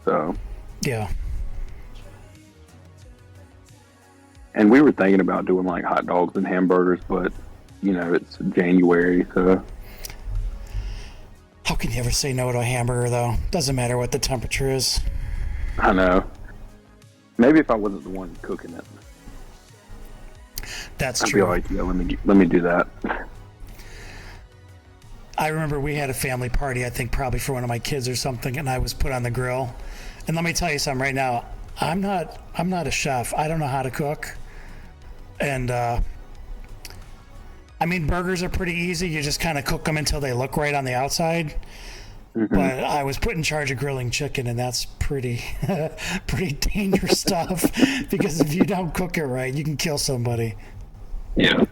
So yeah. And we were thinking about doing hot dogs and hamburgers, but it's January, so. How can you ever say no to a hamburger, though? Doesn't matter what the temperature is. I know. Maybe if I wasn't the one cooking it. That's I'd true. I'd be like, yeah, let me do that. I remember we had a family party, I think probably for one of my kids or something, and I was put on the grill. And let me tell you something right now. I'm not a chef. I don't know how to cook. And burgers are pretty easy. You just kind of cook them until they look right on the outside. Mm-hmm. But I was put in charge of grilling chicken, and that's pretty dangerous stuff, because if you don't cook it right, you can kill somebody. Yeah.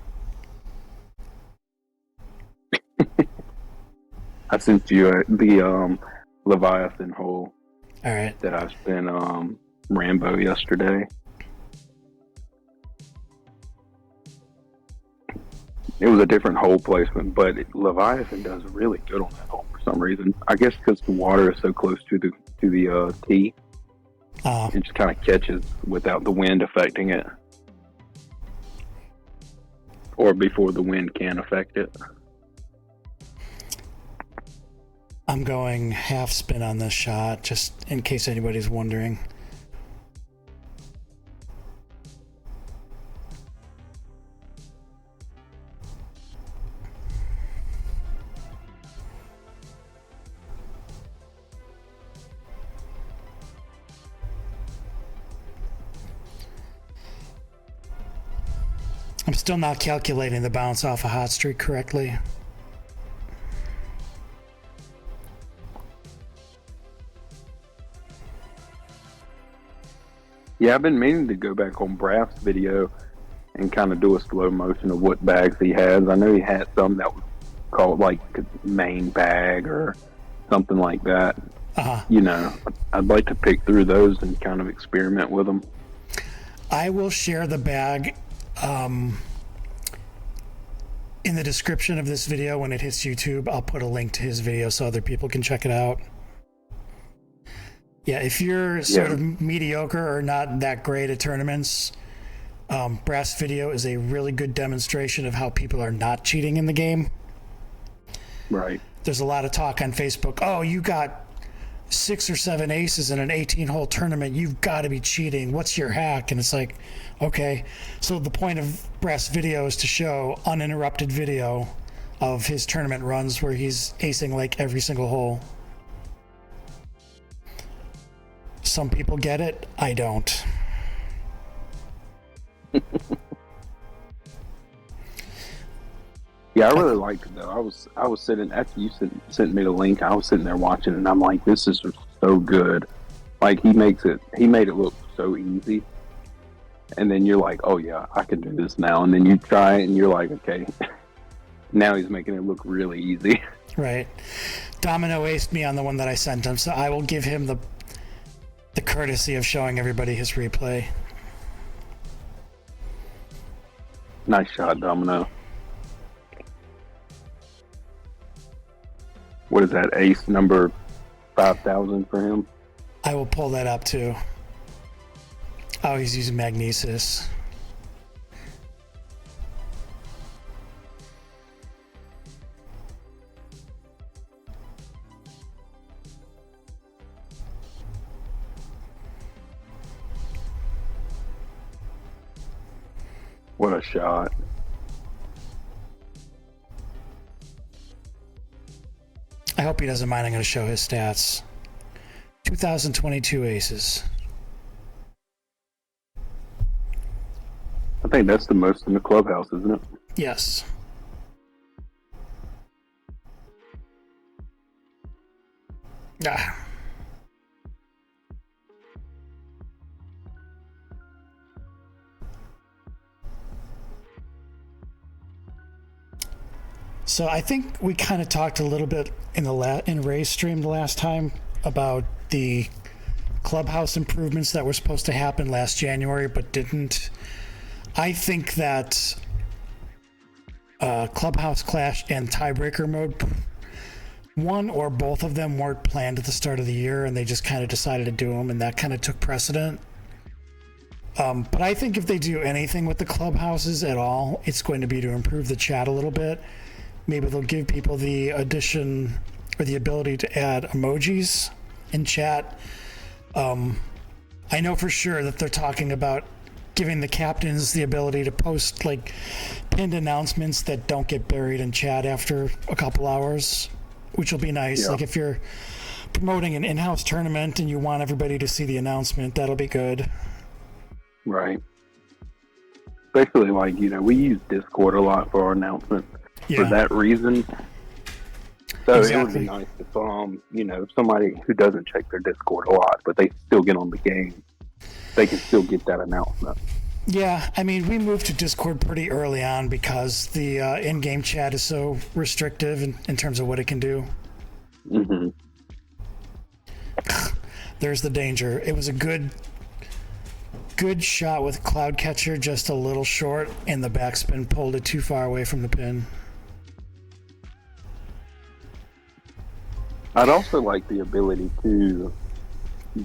I sent you the Leviathan hole. All right. That I spent Rambo yesterday. It was a different hole placement, but Leviathan does really good on that hole for some reason. I guess because the water is so close to the tee, it just kind of catches without the wind affecting it, or before the wind can affect it. I'm going half spin on this shot, just in case anybody's wondering. I'm still not calculating the bounce off a hot streak correctly. Yeah, I've been meaning to go back on Braf's video and kind of do a slow motion of what bags he has. I know he had some that was called main bag or something like that. I'd like to pick through those and kind of experiment with them. I will share the bag in the description of this video when it hits YouTube. I'll put a link to his video so other people can check it out. Yeah, if you're sort of mediocre or not that great at tournaments, Braf's video is a really good demonstration of how people are not cheating in the game. Right. There's a lot of talk on Facebook. Oh, you got 6 or 7 aces in an 18-hole tournament. You've got to be cheating. What's your hack? And it's like, okay. So the point of Braf's video is to show uninterrupted video of his tournament runs where he's acing every single hole. Some people get it. I don't. Yeah, I really liked it though. I was sitting after you sent me the link. I was sitting there watching, and I'm like, this is so good. He made it look so easy. And then you're like, oh yeah, I can do this now. And then you try it, and you're like, okay. Now he's making it look really easy. Right. Domino aced me on the one that I sent him, so I will give him the courtesy of showing everybody his replay. Nice shot, Domino. What is that, ace number 5,000 for him? I will pull that up too. Oh, he's using magnesis. What a shot. I hope he doesn't mind. I'm going to show his stats. 2022 aces. I think that's the most in the clubhouse, isn't it? Yes. Ah. So I think we kind of talked a little bit in Ray's stream the last time about the clubhouse improvements that were supposed to happen last January but didn't. I think that Clubhouse Clash and Tiebreaker Mode, one or both of them weren't planned at the start of the year, and they just kind of decided to do them, and that kind of took precedent. But I think if they do anything with the clubhouses at all, it's going to be to improve the chat a little bit. Maybe they'll give people the addition or the ability to add emojis in chat. I know for sure that they're talking about giving the captains the ability to post like pinned announcements that don't get buried in chat after a couple hours, which will be nice. Yeah. Like if you're promoting an in-house tournament and you want everybody to see the announcement, that'll be good. Right. Especially like, we use Discord a lot for our announcements for that reason. So It would be nice if, somebody who doesn't check their Discord a lot, but they still get on the game, they can still get that announcement. Yeah, I mean, we moved to Discord pretty early on because the in-game chat is so restrictive in terms of what it can do. Mm-hmm. There's the danger. It was a good shot with Cloud Catcher, just a little short, and the backspin pulled it too far away from the pin. I'd also like the ability to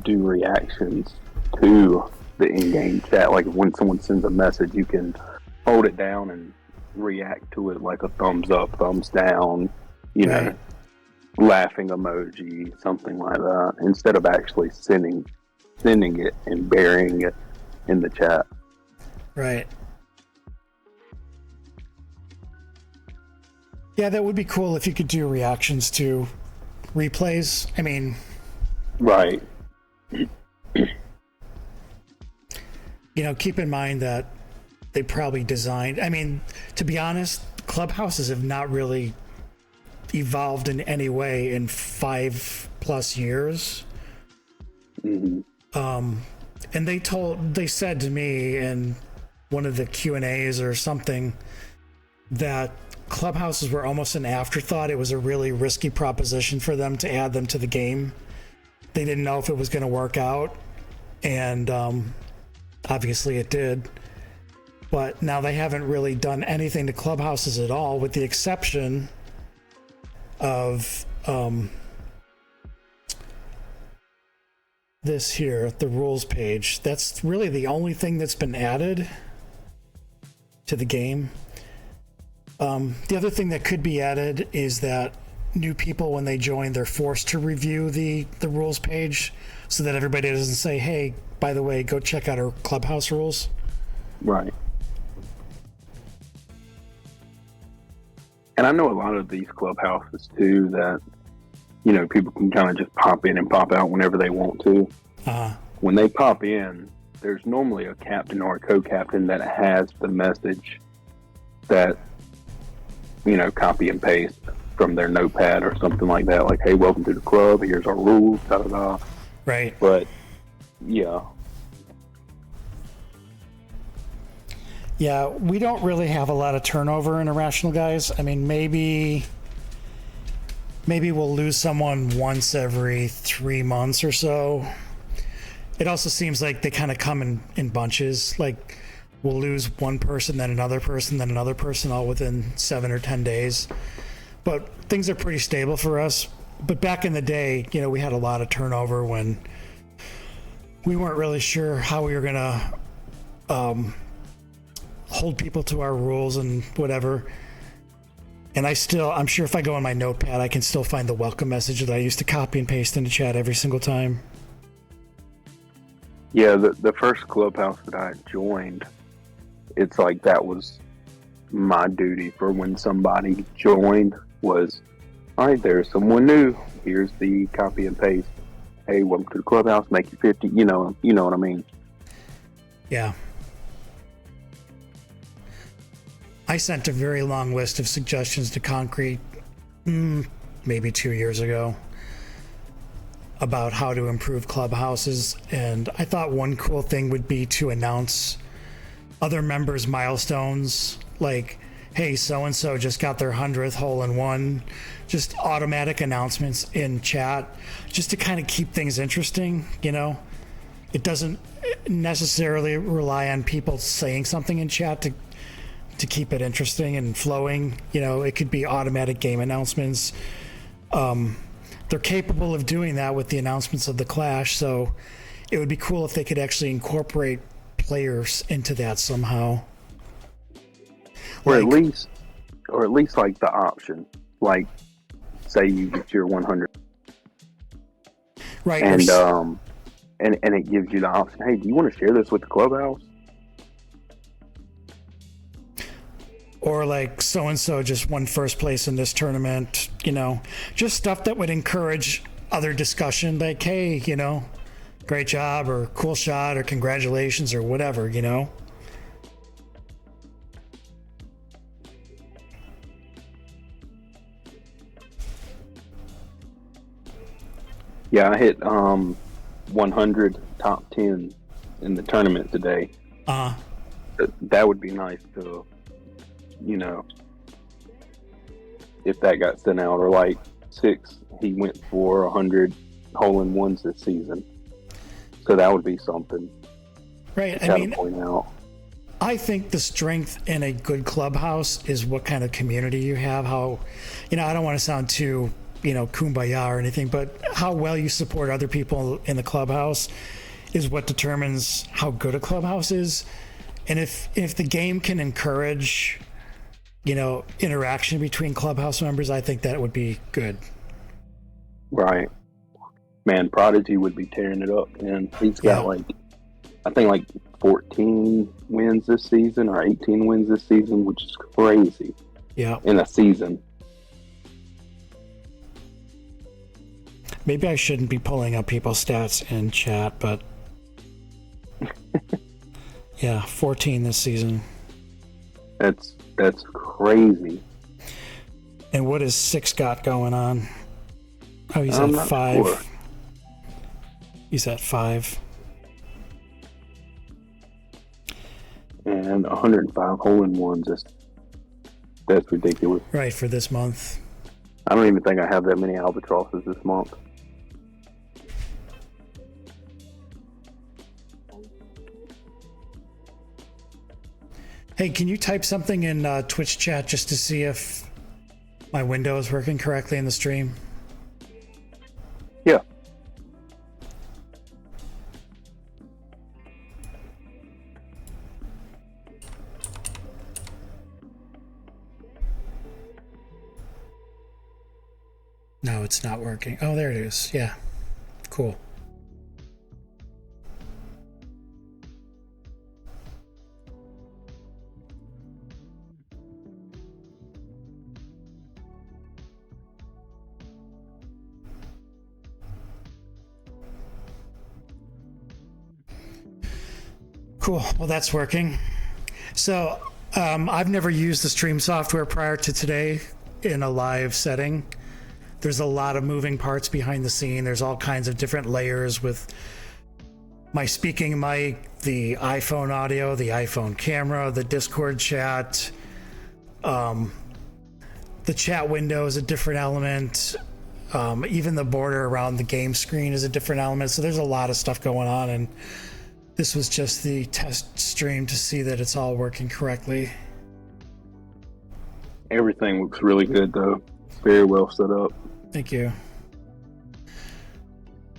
do reactions to the in-game chat. Like when someone sends a message, you can hold it down and react to it, like a thumbs up, thumbs down, Right. Laughing emoji, something like that, instead of actually sending it and burying it in the chat. Right. Yeah, that would be cool if you could do reactions to replays. I mean, right. Keep in mind that they probably designed, to be honest, clubhouses have not really evolved in any way in 5+ years. Mm-hmm. And they said to me in one of the Q&As or something that clubhouses were almost an afterthought. It was a really risky proposition for them to add them to the game. They didn't know if it was going to work out, and obviously it did. But now they haven't really done anything to clubhouses at all, with the exception of this here, the rules page. That's really the only thing that's been added to the game. The other thing that could be added is that new people, when they join, they're forced to review the rules page so that everybody doesn't say, hey, by the way, go check out our clubhouse rules. Right. And I know a lot of these clubhouses too that, people can kind of just pop in and pop out whenever they want to. When they pop in, there's normally a captain or a co-captain that has the message that, copy and paste from their notepad or something like that. Like, hey, welcome to the club. Here's our rules. Da da da. Right. But yeah. Yeah, we don't really have a lot of turnover in Irrational, guys. I mean, maybe we'll lose someone once every 3 months or so. It also seems like they kind of come in bunches. Like, we'll lose one person, then another person, then another person, all within 7 or 10 days. but things are pretty stable for us. But back in the day, we had a lot of turnover when we weren't really sure how we were gonna hold people to our rules and whatever. And I'm sure if I go on my notepad, I can still find the welcome message that I used to copy and paste into chat every single time. Yeah, the first clubhouse that I joined, it's like that was my duty for when somebody joined was, all right, there's someone new. Here's the copy and paste. Hey, welcome to the clubhouse. Make you 50. You know what I mean? Yeah. I sent a very long list of suggestions to Concrete maybe 2 years ago about how to improve clubhouses, and I thought one cool thing would be to announce other members' milestones, like, hey, so-and-so just got their 100th hole-in-one, just automatic announcements in chat, just to kind of keep things interesting, It doesn't necessarily rely on people saying something in chat to keep it interesting and flowing. It could be automatic game announcements. They're capable of doing that with the announcements of the Clash, so it would be cool if they could actually incorporate players into that somehow. Or at least like the option, like say you get your 100, right? And and it gives you the option. Hey, do you want to share this with the clubhouse? Or like so-and-so just won first place in this tournament, just stuff that would encourage other discussion, like, hey, great job, or cool shot, or congratulations, or whatever, Yeah, I hit 100 top 10 in the tournament today. That would be nice to, if that got sent out, or like 6, he went for 100 hole-in-ones this season. So that would be something. Right. To point out. I think the strength in a good clubhouse is what kind of community you have. How, I don't want to sound too, kumbaya or anything, but how well you support other people in the clubhouse is what determines how good a clubhouse is. And if the game can encourage, interaction between clubhouse members, I think that would be good. Right. Man, Prodigy would be tearing it up, and he's got I think 14 wins this season, or 18 wins this season, which is crazy. Yeah. In a season. Maybe I shouldn't be pulling up people's stats in chat, but yeah, 14 this season. That's crazy. And what has 6 got going on? Oh, he's I'm at 5. Sure. He's at 5. And 105 hole-in-ones. That's ridiculous. Right, for this month. I don't even think I have that many albatrosses this month. Hey, can you type something in Twitch chat just to see if my window is working correctly in the stream? Yeah. No, it's not working. Oh, there it is. Yeah. Cool. Cool. Well, that's working. So I've never used the stream software prior to today in a live setting. There's a lot of moving parts behind the scene. There's all kinds of different layers with my speaking mic, the iPhone audio, the iPhone camera, the Discord chat. The chat window is a different element. Even the border around the game screen is a different element. So there's a lot of stuff going on, and this was just the test stream to see that it's all working correctly. Everything looks really good, though. Very well set up. Thank you.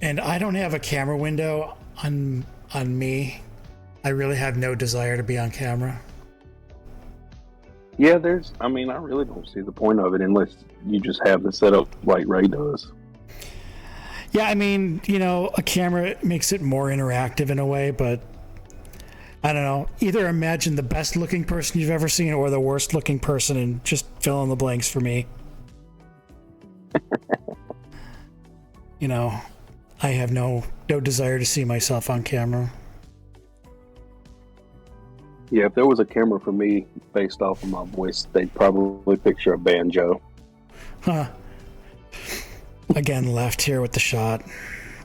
And I don't have a camera window on me. I really have no desire to be on camera. Yeah, I really don't see the point of it unless you just have the setup like Ray does. Yeah, a camera makes it more interactive in a way, but I don't know. Either imagine the best looking person you've ever seen or the worst looking person and just fill in the blanks for me. I have no desire to see myself on camera. Yeah, if there was a camera for me based off of my voice, they'd probably picture a banjo. Huh. Again, left here with the shot.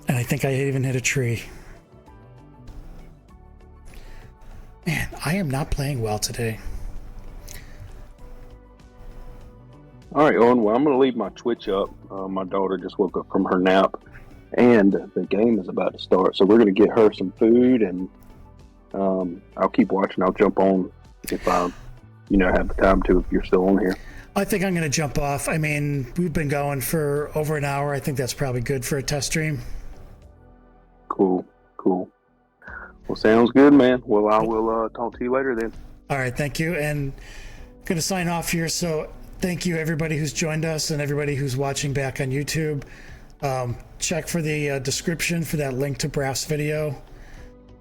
And I think I even hit a tree. Man, I am not playing well today. All right, Owen, well, I'm going to leave my Twitch up. My daughter just woke up from her nap, and the game is about to start. So we're going to get her some food, and I'll keep watching. I'll jump on if I, have the time to, if you're still on here. I think I'm going to jump off. We've been going for over an hour. I think that's probably good for a test stream. Cool. Well, sounds good, man. Well, I will talk to you later then. All right, thank you. And I'm going to sign off here. So thank you, everybody who's joined us and everybody who's watching back on YouTube. Check for the description for that link to Braf's video.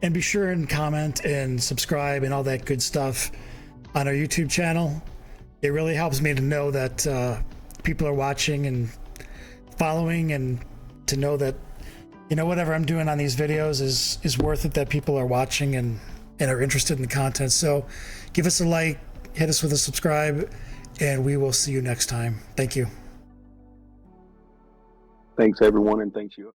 And be sure and comment and subscribe and all that good stuff on our YouTube channel. It really helps me to know that people are watching and following, and to know that whatever I'm doing on these videos is worth it, that people are watching and are interested in the content. So give us a like, hit us with a subscribe, and we will see you next time. Thank you. Thanks, everyone, and thanks you.